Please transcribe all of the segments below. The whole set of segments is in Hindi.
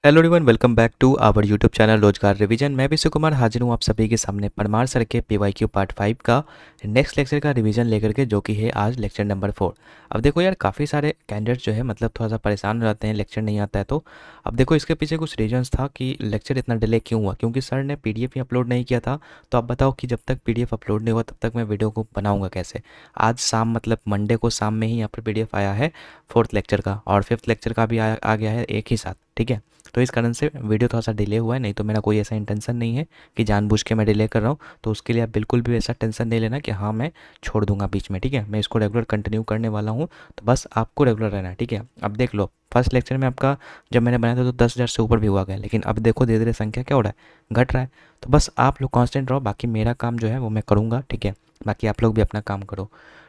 Hello everyone, welcome back to our YouTube channel Rozgar revision. मैं विश्व कुमार हाजिर हूँ आप सभी के सामने परमार सर के पीवाईक्यू पार्ट 5 का नेक्स्ट लेक्चर का रिवीजन लेकर के, जो कि है आज लेक्चर नंबर 4। अब देखो यार, काफ़ी सारे कैंडिडेट जो है मतलब थोड़ा सा परेशान हो जाते हैं, लेक्चर नहीं आता है तो। अब देखो इसके पीछे कुछ रीजंस था कि लेक्चर इतना डिले क्यों हुआ, क्योंकि सर ने पीडीएफ ही अपलोड नहीं किया था। तो अब बताओ कि जब तक पीडीएफ अपलोड नहीं हुआ तब तक मैं वीडियो को बनाऊंगा कैसे। आज शाम मतलब मंडे को शाम में ही यहाँ पर पीडीएफ आया है 4th लेक्चर का, और 5th लेक्चर का भी आ गया है एक ही साथ, ठीक है। तो इस कारण से वीडियो थोड़ा सा डिले हुआ है, नहीं तो मेरा कोई ऐसा इंटेंशन नहीं है कि जानबूझ के मैं डिले कर रहा हूँ। तो उसके लिए आप बिल्कुल भी ऐसा टेंशन नहीं लेना कि हाँ मैं छोड़ दूंगा बीच में, ठीक है। मैं इसको रेगुलर कंटिन्यू करने वाला हूँ, तो बस आपको रेगुलर रहना है, ठीक है। अब देख लो, फर्स्ट लेक्चर में आपका जब मैंने बनाया था तो 10,000 से ऊपर भी हुआ गया, लेकिन अब देखो धीरे धीरे संख्या क्या हो रहा है, घट रहा है। तो बस आप लोग कॉन्स्टेंट रहो, बाकी मेरा काम जो है वो मैं करूँगा, ठीक है। बाकी आप लोग भी अपना काम करो,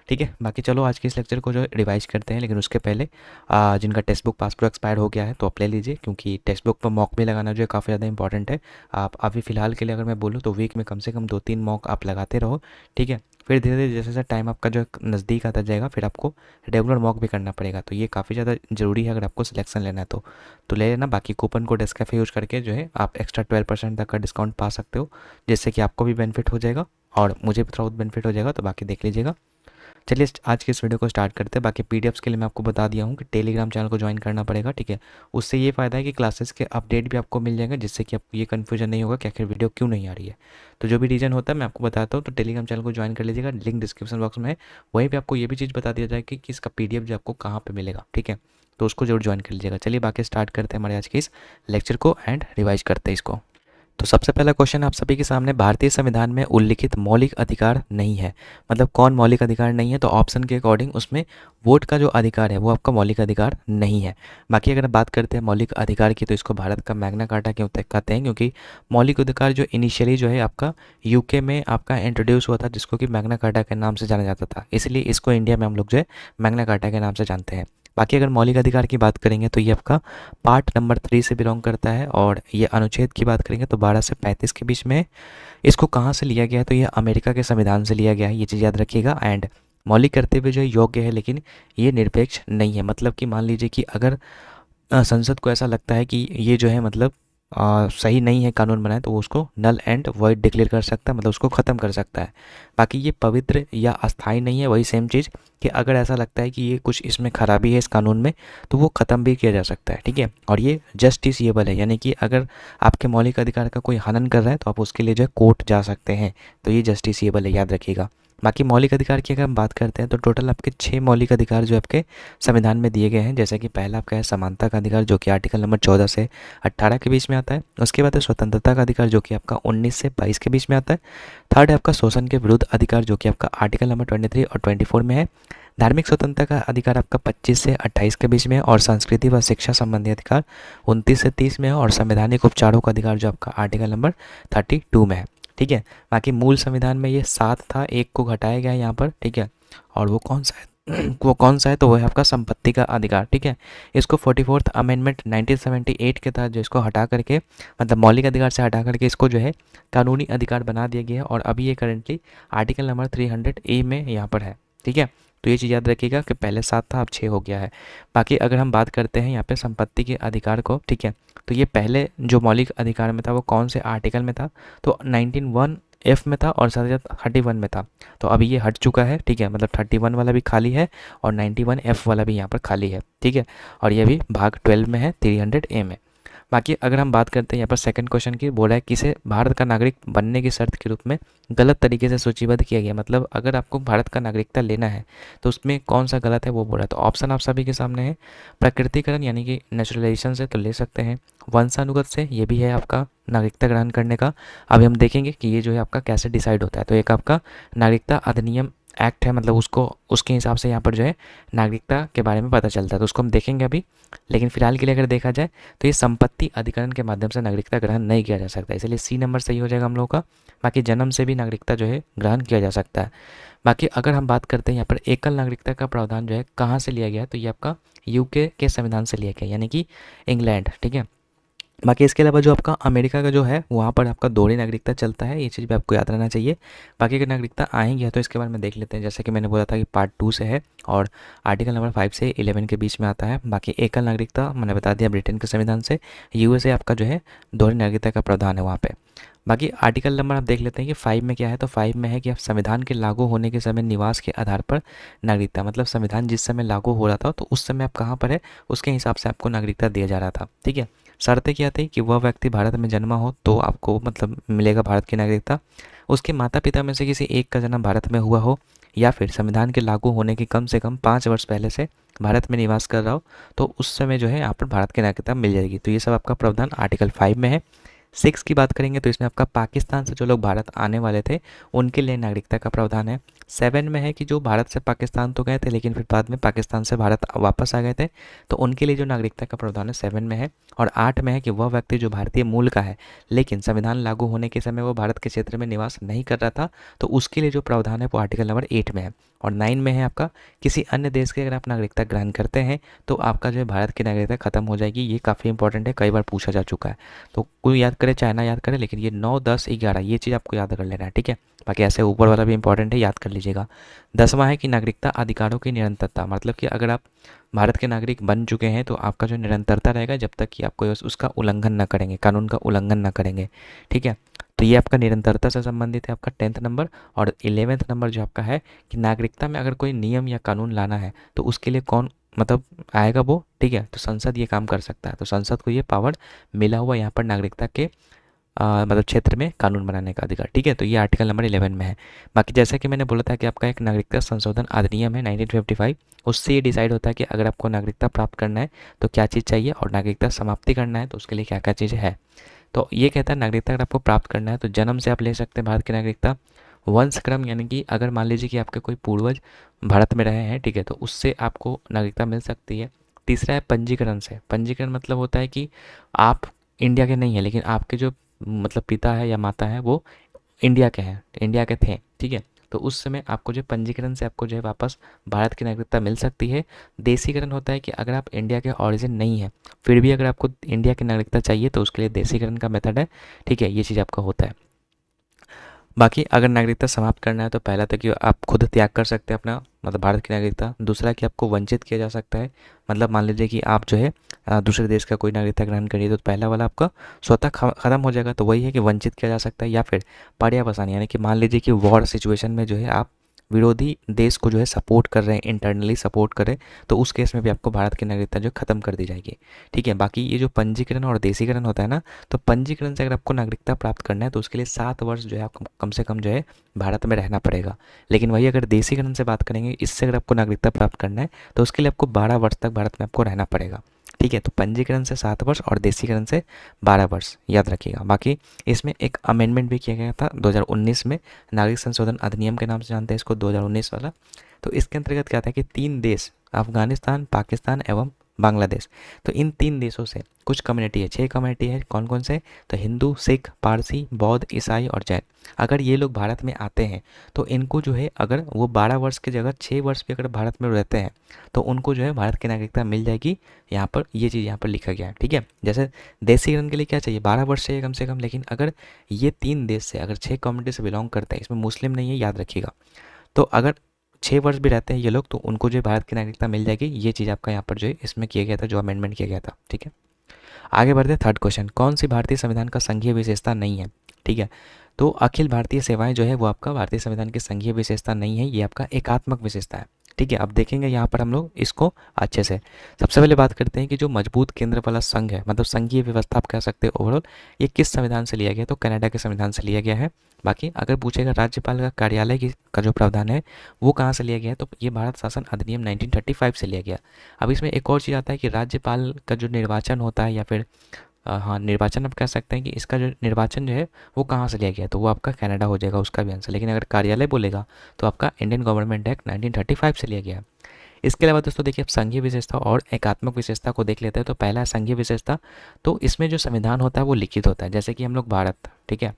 ठीक है। बाकी चलो आज के इस लेक्चर को जो रिवाइज करते हैं, लेकिन उसके पहले जिनका टेक्स्ट बुक पासपोर्ट एक्सपायर हो गया है तो आप ले लीजिए, क्योंकि टेक्स्ट बुक पर मॉक भी लगाना जो है काफ़ी ज़्यादा इंपॉर्टेंट है। आप अभी फ़िलहाल के लिए अगर मैं बोलूँ तो वीक में कम से कम 2-3 मॉक आप लगाते रहो, ठीक है। फिर धीरे धीरे जैसे जैसे टाइम आपका जो नज़दीक आता जाएगा, फिर आपको रेगुलर मॉक भी करना पड़ेगा। तो ये काफ़ी ज़्यादा ज़रूरी है अगर आपको सिलेक्शन लेना है तो ले लेना। बाकी कूपन कोड नेस्कैफे यूज़ करके जो है आप एक्स्ट्रा 12% तक का डिस्काउंट पा सकते हो, जिससे कि आपको भी बेनिफिट हो जाएगा और मुझे भी थोड़ा बहुत बेनिफिट हो जाएगा। तो बाकी देख लीजिएगा। चलिए आज की इस वीडियो को स्टार्ट करते हैं। बाकी पीडीएफ्स के लिए मैं आपको बता दिया हूँ कि टेलीग्राम चैनल को ज्वाइन करना पड़ेगा, ठीक है। उससे ये फ़ायदा है कि क्लासेस के अपडेट भी आपको मिल जाएंगे, जिससे कि आपको ये कन्फ्यूजन नहीं होगा कि आखिर वीडियो क्यों नहीं आ रही है। तो जो भी रीज़न होता है मैं आपको बताता हूँ, तो टेलीग्राम चैनल को ज्वाइन कर लीजिएगा, लिंक डिस्क्रिप्शन बॉक्स में है। वहीं पर आपको ये भी चीज़ बता दिया जाए कि इसका पीडीएफ जो आपको कहाँ पर मिलेगा, ठीक है। तो उसको जरूर ज्वाइन कर लीजिएगा। चलिए बाकी स्टार्ट करते हैं हमारे आज के इस लेक्चर को एंड रिवाइज करते हैं इसको। तो सबसे पहला क्वेश्चन आप सभी के सामने, भारतीय संविधान में उल्लिखित मौलिक अधिकार नहीं है। मतलब कौन मौलिक अधिकार नहीं है, तो ऑप्शन के अकॉर्डिंग उसमें वोट का जो अधिकार है वो आपका मौलिक अधिकार नहीं है। बाकी अगर बात करते हैं मौलिक अधिकार की, तो इसको भारत का मैग्ना कार्टा क्यों कहते हैं, क्योंकि मौलिक अधिकार जो इनिशियली जो है आपका यूके में आपका इंट्रोड्यूस हुआ था, जिसको कि मैग्ना कार्टा के नाम से जाना जाता था, इसलिए इसको इंडिया में हम लोग जो है मैग्ना कार्टा के नाम से जानते हैं। बाकी अगर मौलिक अधिकार की बात करेंगे तो ये आपका पार्ट नंबर 3 से बिलोंग करता है, और ये अनुच्छेद की बात करेंगे तो 12 से 35 के बीच में है। इसको कहाँ से लिया गया है, तो ये अमेरिका के संविधान से लिया गया है, ये चीज़ याद रखिएगा। एंड मौलिक कर्तव्य जो है योग्य है, लेकिन ये निरपेक्ष नहीं है। मतलब कि मान लीजिए कि अगर संसद को ऐसा लगता है कि ये जो है मतलब सही नहीं है कानून बनाए, तो वो उसको नल एंड वॉइड डिक्लेयर कर सकता है, मतलब उसको ख़त्म कर सकता है। बाकी ये पवित्र या अस्थाई नहीं है। वही सेम चीज़ कि अगर ऐसा लगता है कि ये कुछ इसमें खराबी है इस कानून में, तो वो ख़त्म भी किया जा सकता है, ठीक है। और ये जस्टिसएबल है, यानी कि अगर आपके मौलिक अधिकार का कोई हनन कर रहा है तो आप उसके लिए जो है कोर्ट जा सकते हैं। तो ये जस्टिसएबल है, याद रखिएगा। बाकी मौलिक अधिकार की अगर हम बात करते हैं तो टोटल आपके 6 मौलिक अधिकार जो आपके संविधान में दिए गए हैं। जैसे कि पहला आपका है समानता का अधिकार, जो कि आर्टिकल नंबर 14 से 18 के बीच में आता है। उसके बाद है स्वतंत्रता का अधिकार, जो कि आपका 19 से 22 के बीच में आता है। थर्ड है आपका शोषण के विरुद्ध अधिकार, जो कि आपका आर्टिकल नंबर 23 और 24 में है। धार्मिक स्वतंत्रता का अधिकार आपका 25 से 28 के बीच में है, और संस्कृति व शिक्षा संबंधी अधिकार 29 से 30 में है, और संवैधानिक उपचारों का अधिकार जो आपका आर्टिकल नंबर 32 में है, ठीक है। बाकी मूल संविधान में ये 7 था, एक को घटाया गया है यहाँ पर, ठीक है। और वो कौन सा है वो कौन सा है, तो वो है आपका संपत्ति का अधिकार, ठीक है। इसको 44th अमेंडमेंट 1978 के तहत जो इसको हटा करके, मतलब मौलिक अधिकार से हटा करके इसको जो है कानूनी अधिकार बना दिया गया है, और अभी ये करेंटली आर्टिकल नंबर 300A में यहाँ पर है, ठीक है। तो ये चीज़ याद रखिएगा कि पहले 7 था, अब 6 हो गया है। बाकी अगर हम बात करते हैं यहाँ पे संपत्ति के अधिकार को, ठीक है, तो ये पहले जो मौलिक अधिकार में था वो कौन से आर्टिकल में था, तो 19(1)(f) में था, और साथ ही साथ 31 में था। तो अभी ये हट चुका है, ठीक है। मतलब 31 वाला भी खाली है और 91(f) वाला भी यहाँ पर खाली है, ठीक है। और ये भी भाग 12 में है, 300A में। बाकी अगर हम बात करते हैं यहाँ पर सेकंड क्वेश्चन की, बोला है किसे भारत का नागरिक बनने की शर्त के रूप में गलत तरीके से सूचीबद्ध किया गया। मतलब अगर आपको भारत का नागरिकता लेना है तो उसमें कौन सा गलत है वो बोला है। तो ऑप्शन आप सभी के सामने है। प्रकृतिकरण यानी कि नेचुरलाइजेशन से तो ले सकते हैं, वंशानुगत से ये भी है आपका नागरिकता ग्रहण करने का। अभी हम देखेंगे कि ये जो है आपका कैसे डिसाइड होता है। तो एक आपका नागरिकता अधिनियम एक्ट है, मतलब उसको उसके हिसाब से यहाँ पर जो है नागरिकता के बारे में पता चलता है, तो उसको हम देखेंगे अभी। लेकिन फिलहाल के लिए अगर देखा जाए तो ये संपत्ति अधिकरण के माध्यम से नागरिकता ग्रहण नहीं किया जा सकता, इसलिए सी नंबर सही हो जाएगा हम लोगों का। बाकी जन्म से भी नागरिकता जो है ग्रहण किया जा सकता है। बाकी अगर हम बात करते हैं यहाँ पर एकल नागरिकता का प्रावधान जो है कहाँ से लिया गया है, तो ये आपका यूके के संविधान से लिया गया, यानी कि इंग्लैंड, ठीक है। बाकी इसके अलावा जो आपका अमेरिका का जो है वहाँ पर आपका दोहरी नागरिकता चलता है, ये चीज़ भी आपको याद रहना चाहिए। बाकी अगर नागरिकता आएंगी तो इसके बारे में देख लेते हैं। जैसे कि मैंने बोला था कि पार्ट 2 से है और आर्टिकल नंबर 5 से 11 के बीच में आता है। बाकी एकल नागरिकता मैंने बता दिया ब्रिटेन के संविधान से, यूएसए आपका जो है दोहरी नागरिकता का प्रावधान है वहाँ पे। बाकी आर्टिकल नंबर आप देख लेते हैं कि 5 में क्या है, तो 5 में है कि आप संविधान के लागू होने के समय निवास के आधार पर नागरिकता, मतलब संविधान जिस समय लागू हो रहा था तो उस समय आप कहाँ पर है उसके हिसाब से आपको नागरिकता दिया जा रहा था। ठीक है, शर्तें क्या थी कि वह व्यक्ति भारत में जन्मा हो तो आपको मतलब मिलेगा भारत की नागरिकता, उसके माता पिता में से किसी एक का जन्म भारत में हुआ हो, या फिर संविधान के लागू होने के कम से कम 5 वर्ष पहले से भारत में निवास कर रहा हो तो उस समय जो है यहाँ पर भारत की नागरिकता मिल जाएगी। तो ये सब आपका प्रावधान आर्टिकल 5 में है। 6 की बात करेंगे तो इसमें आपका पाकिस्तान से जो लोग भारत आने वाले थे उनके लिए नागरिकता का प्रावधान है। 7 में है कि जो भारत से पाकिस्तान तो गए थे लेकिन फिर बाद में पाकिस्तान से भारत वापस आ गए थे तो उनके लिए जो नागरिकता का प्रावधान है 7 में है। और 8 में है कि वह व्यक्ति जो भारतीय मूल का है लेकिन संविधान लागू होने के समय वो भारत के क्षेत्र में निवास नहीं कर रहा था तो उसके लिए जो प्रावधान है वो आर्टिकल नंबर 8 में है। और 9 में है आपका किसी अन्य देश की अगर आप नागरिकता ग्रहण करते हैं तो आपका जो है भारत की नागरिकता खत्म हो जाएगी। ये काफ़ी इंपॉर्टेंट है, कई बार पूछा जा चुका है। तो कोई याद करे चाहे ना याद करे, लेकिन ये 9, 10, 11 ये चीज़ आपको याद कर लेना है। ठीक है, बाकी ऐसे ऊपर वाला भी इंपॉर्टेंट है, याद कर लीजिएगा। 10वां है कि नागरिकता अधिकारों की निरंतरता, मतलब कि अगर आप भारत के नागरिक बन चुके हैं तो आपका जो निरंतरता रहेगा जब तक कि आप कोई उसका उल्लंघन ना करेंगे, कानून का उल्लंघन ना करेंगे। ठीक है, तो ये आपका निरंतरता से संबंधित है आपका 10th नंबर। और 11th नंबर जो आपका है कि नागरिकता में अगर कोई नियम या कानून लाना है तो उसके लिए कौन मतलब आएगा वो। ठीक है, तो संसद ये काम कर सकता है, तो संसद को ये पावर मिला हुआ यहाँ पर नागरिकता के मतलब क्षेत्र में कानून बनाने का अधिकार। ठीक है, तो ये आर्टिकल नंबर 11 में है। बाकी जैसा कि मैंने बोला था कि आपका एक नागरिकता संशोधन अधिनियम है 1955, उससे ये डिसाइड होता है कि अगर आपको नागरिकता प्राप्त करना है तो क्या चीज़ चाहिए और नागरिकता समाप्ति करना है तो उसके लिए क्या क्या चीज़ें है। तो ये कहता है नागरिकता अगर आपको प्राप्त करना है तो जन्म से आप ले सकते हैं भारत की नागरिकता। वंशक्रम यानी कि अगर मान लीजिए कि आपके कोई पूर्वज भारत में रहे हैं, ठीक है, तो उससे आपको नागरिकता मिल सकती है। तीसरा है पंजीकरण से। पंजीकरण मतलब होता है कि आप इंडिया के नहीं हैं लेकिन आपके जो मतलब पिता है या माता है वो इंडिया के हैं, इंडिया के थे। ठीक है, तो उस समय आपको जो पंजीकरण से आपको जो है वापस भारत की नागरिकता मिल सकती है। देशीकरण होता है कि अगर आप इंडिया के ऑरिजिन नहीं है फिर भी अगर आपको इंडिया की नागरिकता चाहिए तो उसके लिए देशीकरण का मेथड है। ठीक है, ये चीज़ आपका होता है। बाकी अगर नागरिकता समाप्त करना है तो पहला तो कि आप खुद त्याग कर सकते हैं अपना मतलब भारत की नागरिकता। दूसरा कि आपको वंचित किया जा सकता है, मतलब मान लीजिए कि आप जो है दूसरे देश का कोई नागरिकता ग्रहण करिए तो पहला वाला आपका स्वतः ख़त्म हो जाएगा, तो वही है कि वंचित किया जा सकता है। या फिर पर्यावसान यानी कि मान लीजिए कि वॉर सिचुएशन में जो है आप विरोधी देश को जो है सपोर्ट कर रहे हैं, इंटरनली सपोर्ट करें, तो उस केस में भी आपको भारत की नागरिकता जो ख़त्म कर दी जाएगी। ठीक है, बाकी ये जो पंजीकरण और देशीकरण होता है ना, तो पंजीकरण से अगर आपको नागरिकता प्राप्त करना है तो उसके लिए 7 वर्ष जो है आपको कम से कम जो है भारत में रहना पड़ेगा। लेकिन वही अगर देशीकरण से बात करेंगे, इससे अगर आपको नागरिकता प्राप्त करना है तो उसके लिए आपको 12 वर्ष तक भारत में आपको रहना पड़ेगा। ठीक है, तो पंजीकरण से 7 वर्ष और देशीकरण से 12 वर्ष याद रखिएगा। बाकी इसमें एक अमेंडमेंट भी किया गया था 2019 में, नागरिक संशोधन अधिनियम के नाम से जानते हैं इसको, 2019 वाला। तो इसके अंतर्गत क्या था कि 3 देश अफगानिस्तान, पाकिस्तान एवं बांग्लादेश, तो इन 3 देशों से कुछ कम्युनिटी है, 6 कम्युनिटी है। कौन कौन से, तो हिंदू, सिख, पारसी, बौद्ध, ईसाई और जैन। अगर ये लोग भारत में आते हैं तो इनको जो है अगर वो 12 वर्ष की जगह 6 वर्ष भी अगर भारत में रहते हैं तो उनको जो है भारत की नागरिकता मिल जाएगी। यहाँ पर ये चीज़ यहाँ पर लिखा गया है। ठीक है, जैसे देशीकरण के लिए क्या चाहिए, 12 वर्ष चाहिए कम से कम, लेकिन अगर ये 3 देश से अगर 6 कम्युनिटी से बिलोंग करते हैं, इसमें मुस्लिम नहीं है याद रखिएगा, तो अगर 6 वर्ष भी रहते हैं ये लोग तो उनको जो है भारत की नागरिकता मिल जाएगी। ये चीज़ आपका यहाँ पर जो है इसमें किया गया था, जो अमेंडमेंट किया गया था। ठीक है, आगे बढ़ते हैं 3rd क्वेश्चन, कौन सी भारतीय संविधान का संघीय विशेषता नहीं है। ठीक है, तो अखिल भारतीय सेवाएं जो है वो आपका भारतीय संविधान की संघीय विशेषता नहीं है, ये आपका एकात्मक विशेषता है। ठीक है, अब देखेंगे यहाँ पर हम लोग इसको अच्छे से। सबसे पहले बात करते हैं कि जो मजबूत केंद्र वाला संघ है, मतलब संघीय व्यवस्था आप कह सकते हैं ओवरऑल, ये किस संविधान से लिया गया, तो कनाडा के संविधान से लिया गया है। बाकी अगर पूछेगा राज्यपाल का कार्यालय का जो प्रावधान है वो कहाँ से लिया गया है, तो ये भारत शासन अधिनियम 1935 से लिया गया। अब इसमें एक और चीज़ आता है कि राज्यपाल का जो निर्वाचन होता है या फिर हाँ निर्वाचन आप कह सकते हैं कि इसका जो निर्वाचन जो है वो कहाँ से लिया गया, तो वो आपका कनाडा हो जाएगा उसका भी आंसर। लेकिन अगर कार्यालय बोलेगा तो आपका इंडियन गवर्नमेंट एक्ट 1935 से लिया गया है। इसके अलावा दोस्तों देखिए, अब संघीय विशेषता और एकात्मक विशेषता को देख लेते हैं। तो पहला है संघीय विशेषता, तो इसमें जो संविधान होता है वो लिखित होता है, जैसे कि हम लोग भारत, ठीक है,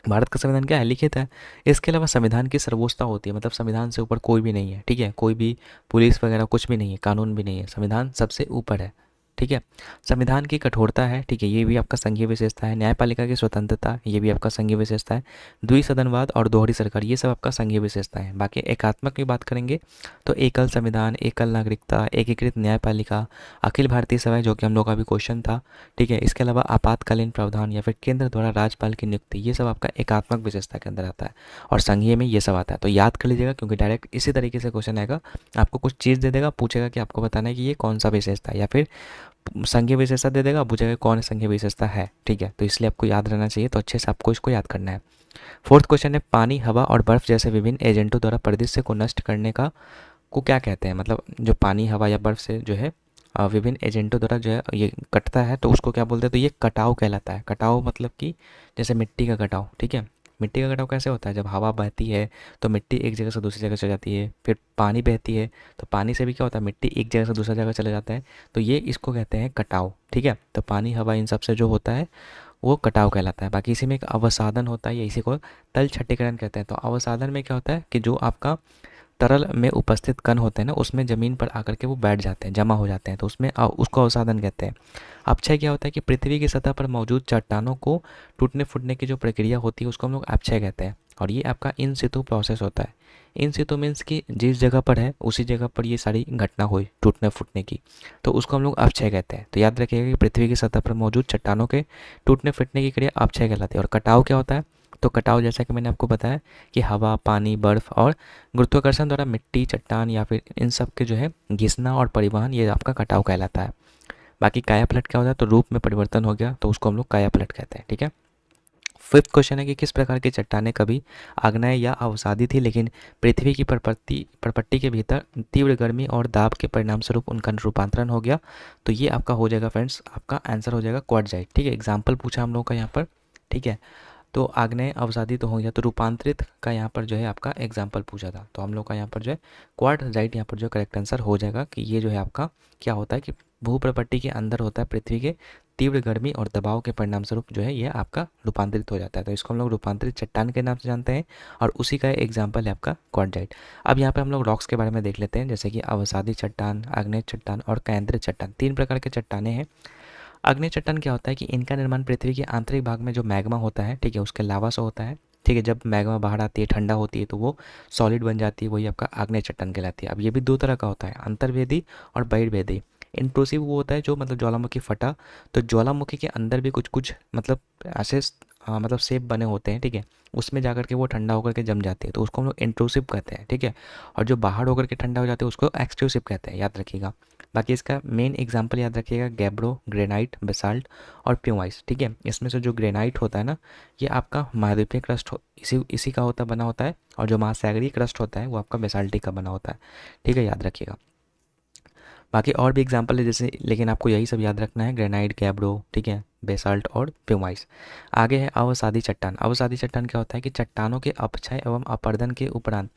भारत का संविधान क्या है, लिखित है। इसके अलावा संविधान की सर्वोच्चता होती है, मतलब संविधान से ऊपर कोई भी नहीं है। ठीक है, कोई भी पुलिस वगैरह कुछ भी नहीं है, कानून भी नहीं है, संविधान सबसे ऊपर है। ठीक है। संविधान की कठोरता है, ठीक है, ये भी आपका संघीय विशेषता है। न्यायपालिका की स्वतंत्रता, ये भी आपका संघीय विशेषता है। द्विसदनवाद और दोहरी सरकार, ये सब आपका संघीय विशेषता है। बाकी एकात्मक की बात करेंगे तो एकल संविधान, एकल नागरिकता, एकीकृत न्यायपालिका, अखिल भारतीय सभा, जो कि हम लोग का भी क्वेश्चन था, ठीक है। इसके अलावा आपातकालीन प्रावधान या फिर केंद्र द्वारा राज्यपाल की नियुक्ति, ये सब आपका एकात्मक विशेषता के अंदर आता है। और संघीय में ये सब आता है, तो याद कर लीजिएगा, क्योंकि डायरेक्ट इसी तरीके से क्वेश्चन आएगा। आपको कुछ चीज़ दे देगा, पूछेगा कि आपको बताना है कि ये कौन सा विशेषता है, या फिर संघीय विशेषता दे देगा, पूछेगा कौन संघीय विशेषता है, ठीक है। तो इसलिए आपको याद रहना चाहिए, तो अच्छे से आपको इसको याद करना है। फोर्थ क्वेश्चन है, पानी, हवा और बर्फ जैसे विभिन्न एजेंटों द्वारा परिदृश्य को नष्ट करने का को क्या कहते हैं? मतलब जो पानी, हवा या बर्फ से जो है विभिन्न एजेंटों द्वारा जो है ये कटता है, तो उसको क्या बोलते हैं? तो ये कटाव कहलाता है। कटाव मतलब कि जैसे मिट्टी का कटाव, ठीक है। मिट्टी का कटाव कैसे होता है? जब हवा बहती है तो मिट्टी एक जगह से दूसरी जगह चली जाती है। फिर पानी बहती है तो पानी से भी क्या होता है? मिट्टी एक जगह से दूसरी जगह चले जाता है। तो ये इसको कहते हैं कटाव, ठीक है। तो पानी, हवा, इन सब से जो होता है वो कटाव कहलाता है। बाकी इसी में एक अवसादन होता है, या इसी को तल छट्टीकरण कहते हैं। तो अवसादन में क्या होता है कि जो आपका तरल में उपस्थित कण होते हैं ना, उसमें ज़मीन पर आकर के वो बैठ जाते हैं, जमा हो जाते हैं, तो उसमें उसको अवसादन कहते हैं। अपक्षय क्या होता है कि पृथ्वी की सतह पर मौजूद चट्टानों को टूटने फूटने की जो प्रक्रिया होती है उसको हम लोग अपक्षय कहते हैं। और ये आपका इन सितु प्रोसेस होता है। इन सितु मीन्स कि जिस जगह पर है उसी जगह पर ये सारी घटना हुई टूटने फूटने की, तो उसको हम लोग अपक्षय कहते हैं। तो याद रखिएगा कि पृथ्वी की सतह पर मौजूद चट्टानों के टूटने फूटने की क्रिया अपक्षय कहलाती है। और कटाव क्या होता है? तो कटाव जैसा कि मैंने आपको बताया कि हवा, पानी, बर्फ और गुरुत्वाकर्षण द्वारा मिट्टी, चट्टान या फिर इन सब के जो है घिसना और परिवहन, ये आपका कटाव कहलाता है। बाकी कायापलट क्या होता है? तो रूप में परिवर्तन हो गया, तो उसको हम लोग कायापलट कहते हैं, ठीक है। फिफ्थ क्वेश्चन है कि किस प्रकार की चट्टानें कभी आग्नेय या अवसादी थी, लेकिन पृथ्वी की परपट्टी के भीतर तीव्र गर्मी और दाब के परिणाम स्वरूप उनका रूपांतरण हो गया। तो ये आपका हो जाएगा फ्रेंड्स, आपका आंसर हो जाएगा क्वार्टजाइट, ठीक है। एग्जाम्पल पूछा हम लोग का यहाँ पर, ठीक है। तो आग्नेय अवसादी तो हो गया, तो रूपांतरित का यहाँ पर जो है आपका एग्जाम्पल पूछा था, तो हम लोग का यहाँ पर जो है क्वार्टजाइट यहाँ पर जो करेक्ट आंसर हो जाएगा कि ये जो है आपका क्या होता है कि भूप्रपट्टी के अंदर होता है, पृथ्वी के तीव्र गर्मी और दबाव के परिणाम स्वरूप जो है ये आपका रूपांतरित हो जाता है। तो इसको हम लोग रूपांतरित चट्टान के नाम से जानते हैं, और उसी का एग्जाम्पल है आपका क्वार्टजाइट। अब यहाँ पे हम लोग रॉक्स के बारे में देख लेते हैं, जैसे कि अवसादी चट्टान, आग्नेय चट्टान और केंद्रित चट्टान, तीन प्रकार के चट्टानें हैं। आग्नेय चट्टान क्या होता है कि इनका निर्माण पृथ्वी के आंतरिक भाग में जो मैग्मा होता है, ठीक है, उसके लावा से होता है, ठीक है। जब मैग्मा बाहर आती है, ठंडा होती है, तो वो सॉलिड बन जाती है, वही आपका आग्नेय चट्टान कहलाती है। अब ये भी दो तरह का होता है, अंतर्वेदी और बहिर्वेदी। इंट्रूसिव वो होता है जो मतलब ज्वालामुखी फटा, तो ज्वालामुखी के अंदर भी कुछ कुछ मतलब ऐसे मतलब शेप बने होते हैं, ठीक है। उसमें जाकर के वो ठंडा होकर के जम जाते हैं, तो उसको हम लोग इंट्रूसिव कहते हैं, ठीक है। और जो बाहर होकर के ठंडा हो जाते हैं उसको एक्सट्रूसिव कहते हैं, याद रखिएगा। बाकी इसका मेन एग्जांपल याद रखिएगा, गैब्रो, ग्रेनाइट, बेसाल्ट और प्यूमाइस, ठीक है। इसमें से जो ग्रेनाइट होता है ना, ये आपका महाद्वीपीय क्रस्ट इसी का बना होता है, और जो महासागरीय क्रस्ट होता है वो आपका बेसाल्टिक का बना होता है, ठीक है, याद रखिएगा। बाकी और भी एग्जांपल है जैसे, लेकिन आपको यही सब याद रखना है, ग्रेनाइट, गैब्रो, ठीक है, बेसाल्ट और प्यूमाइस। आगे है अवसादी चट्टान। अवसादी चट्टान क्या होता है कि चट्टानों के अपक्षय एवं अपर्दन के उपरांत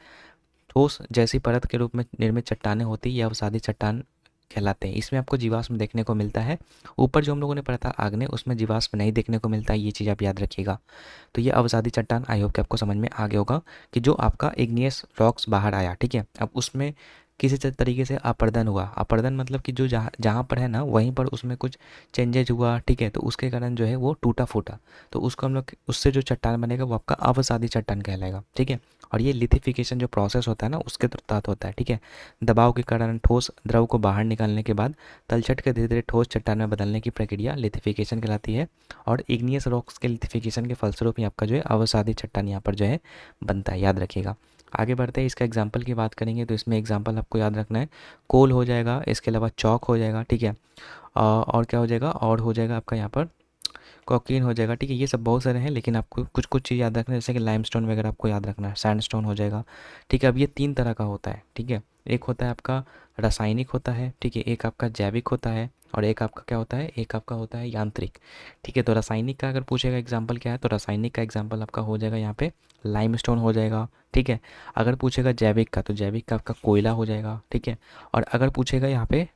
ठोस जैसी परत के रूप में निर्मित चट्टानें होती है, यह अवसादी चट्टान कहलाते हैं। इसमें आपको जीवाश्म देखने को मिलता है। ऊपर जो हम लोगों ने पढ़ा था आग्नेय, उसमें जीवाश्म नहीं देखने को मिलता है, ये चीज़ आप याद रखिएगा। तो ये अवसादी चट्टान, आई होप कि आपको समझ में आ गया होगा कि जो आपका इग्नियस रॉक्स बाहर आया, ठीक है, अब उसमें किसी तरीके से अपर्दन हुआ। अपर्दन मतलब कि जो जहाँ जहाँ पर है ना वहीं पर उसमें कुछ चेंजेज हुआ, ठीक है, तो उसके कारण जो है वो टूटा फूटा, तो उसको हम लोग उससे जो चट्टान बनेगा वो आपका अवसादी चट्टान कहलाएगा, ठीक है। और ये लिथिफिकेशन जो प्रोसेस होता है ना उसके तहत होता है, ठीक है। दबाव के कारण ठोस द्रव को बाहर निकालने के बाद तलछट के धीरे धीरे ठोस चट्टान में बदलने की प्रक्रिया लिथिफिकेशन कहलाती है। और इग्नियस रॉक्स के लिथिफिकेशन के फलस्वरूप ही आपका जो है अवसादी चट्टान यहाँ पर जो है बनता है, याद रखिएगा। आगे बढ़ते हैं, इसका एग्जाम्पल की बात करेंगे, तो इसमें एग्जाम्पल आपको याद रखना है, कोल हो जाएगा, इसके अलावा चौक हो जाएगा, ठीक है, और क्या हो जाएगा, और हो जाएगा आपका यहाँ पर कॉकीन हो जाएगा, ठीक है। ये सब बहुत सारे हैं, लेकिन आपको कुछ कुछ चीज़ याद रखना है, जैसे कि लाइमस्टोन वगैरह आपको याद रखना है, सैंडस्टोन हो जाएगा, ठीक है। अब ये तीन तरह का होता है, ठीक है। एक होता है आपका रासायनिक होता है, ठीक है, एक आपका जैविक होता है, और एक आपका क्या होता है, एक आपका होता है यांत्रिक, ठीक है। तो रासायनिक का अगर पूछेगा एग्जाम्पल क्या है, तो रासायनिक का एग्जाम्पल आपका हो जाएगा यहाँ पे लाइमस्टोन हो जाएगा, ठीक है। अगर पूछेगा जैविक का, तो जैविक का आपका कोयला हो जाएगा, ठीक है। और अगर पूछेगा यहाँ पे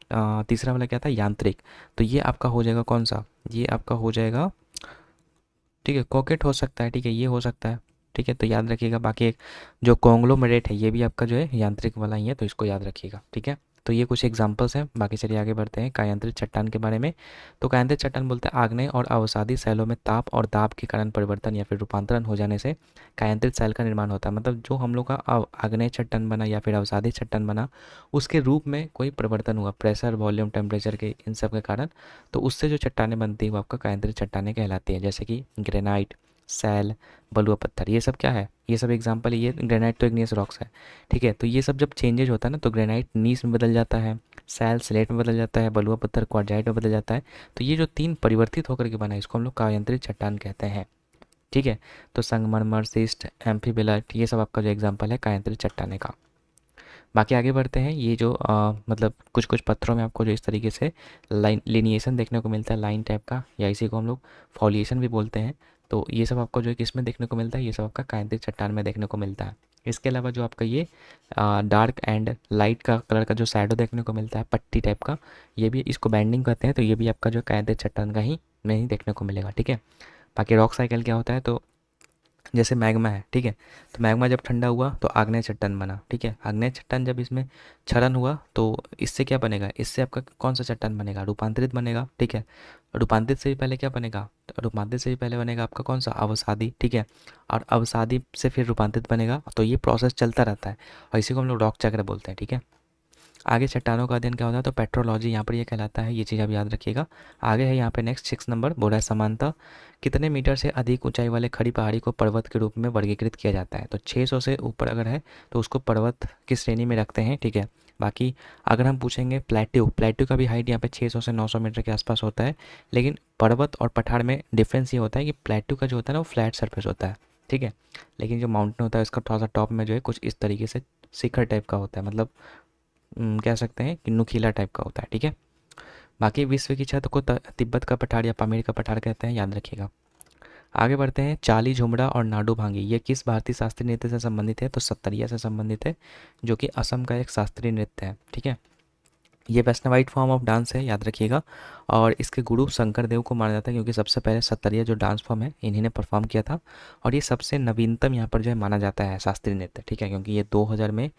तीसरा वाला क्या था, यांत्रिक, तो ये आपका हो जाएगा कौन सा, ये आपका हो जाएगा, ठीक है, कॉकेट हो सकता है, ठीक है, ये हो सकता है, ठीक है। तो याद रखिएगा। बाकी एक जो कॉन्ग्लोमरेट है ये भी आपका जो है यांत्रिक वाला ही है, तो इसको याद रखिएगा, ठीक है। तो ये कुछ एग्जांपल्स हैं। बाकी चलिए आगे बढ़ते हैं कायांतरित चट्टान के बारे में। तो कायांतरित चट्टान बोलते हैं आग्नेय और अवसादी शैलों में ताप और दाब के कारण परिवर्तन या फिर रूपांतरण हो जाने से कायांतरित शैल का निर्माण होता है। मतलब जो हम लोग का आग्नेय चट्टान बना या फिर अवसादी चट्टान बना, उसके रूप में कोई परिवर्तन हुआ प्रेशर, वॉल्यूम, टेम्परेचर के इन सब के कारण, तो उससे जो चट्टानें बनती है वो आपका कायांतरित चट्टानें कहलाती है। जैसे कि ग्रेनाइट, सैल, बलुआ पत्थर, ये सब क्या है, ये सब एग्जांपल है। ये ग्रेनाइट तो इग्नियस रॉक्स है, ठीक है। तो ये सब जब चेंजेज होता है ना, तो ग्रेनाइट नीस में बदल जाता है, सैल स्लेट में बदल जाता है, बलुआ पत्थर क्वार्जाइट में बदल जाता है। तो ये जो तीन परिवर्तित होकर के बना है, इसको हम लोग कायांतरित चट्टान कहते हैं, ठीक है। तो संगमरमर, सिस्ट, एम्फीबेलाइट, ये सब आपका जो एग्जाम्पल है कायांतरित चट्टाने का। बाकी आगे बढ़ते हैं। ये जो मतलब कुछ कुछ पत्थरों में आपको जो इस तरीके से लाइन लिनिएशन देखने को मिलता है, लाइन टाइप का, या इसी को हम लोग फॉलिएशन भी बोलते हैं। तो ये सब आपको जो किस में देखने को मिलता है, ये सब आपका कायांतरित चट्टान में देखने को मिलता है। इसके अलावा जो आपका ये डार्क एंड लाइट का कलर का जो शैडो देखने को मिलता है, पट्टी टाइप का, ये भी, इसको बैंडिंग कहते हैं। तो ये भी आपका जो कायांतरित चट्टान का ही में ही देखने को मिलेगा, ठीक है। बाकी रॉक साइकिल क्या होता है, तो जैसे मैग्मा है, ठीक है। तो मैग्मा जब ठंडा हुआ तो आग्नेय चट्टान बना, ठीक है। आग्नेय चट्टान जब इसमें क्षरण हुआ तो इससे क्या बनेगा, इससे आपका कौन सा चट्टान बनेगा, रूपांतरित बनेगा, ठीक है। रूपांतरित से भी पहले क्या बनेगा, तो रूपांतरित से भी पहले बनेगा आपका कौन सा, अवसादी, ठीक है। और अवसादी से फिर रूपांतरित बनेगा। तो ये प्रोसेस चलता रहता है और इसी को हम लोग रॉक चक्र बोलते हैं, ठीक है। आगे चट्टानों का अध्ययन क्या होता है, तो पेट्रोलॉजी यहाँ पर ये कहलाता है। ये चीज़ आप याद रखिएगा। आगे है यहाँ पे नेक्स्ट 6 नंबर, बोला है समानता, कितने मीटर से अधिक ऊंचाई वाले खड़ी पहाड़ी को पर्वत के रूप में वर्गीकृत किया जाता है। तो 600 से ऊपर अगर है तो उसको पर्वत की श्रेणी में रखते हैं, ठीक है। बाकी अगर हम पूछेंगे प्लेट्यू, प्लेट्यू का भी हाइट यहाँ पे 600 से 900 मीटर के आसपास होता है। लेकिन पर्वत और पठार में डिफरेंस ये होता है कि प्लेट्यू का जो होता है ना वो फ्लैट सरफेस होता है, ठीक है। लेकिन जो माउंटेन होता है उसका थोड़ा सा टॉप में जो है कुछ इस तरीके से शिखर टाइप का होता है, मतलब कह सकते हैं कि नुकीला टाइप का होता है, ठीक है। बाकी विश्व की छत को तिब्बत का पठार या पामीर का पठार कहते हैं, याद रखिएगा। आगे बढ़ते हैं। चाली, झुमड़ा और नाडू भांगी ये किस भारतीय शास्त्रीय नृत्य से संबंधित है, तो सत्तरिया से संबंधित है, जो कि असम का एक शास्त्रीय नृत्य है, ठीक है। ये वैष्णवाइट फॉर्म ऑफ डांस है, याद रखिएगा। और इसके गुरु शंकर देव को माना जाता है, क्योंकि सबसे पहले सत्तरिया जो डांस फॉर्म है इन्हीं ने परफॉर्म किया था। और ये सबसे नवीनतम यहाँ पर जो है माना जाता है शास्त्रीय नृत्य, ठीक है, क्योंकि ये 2000 में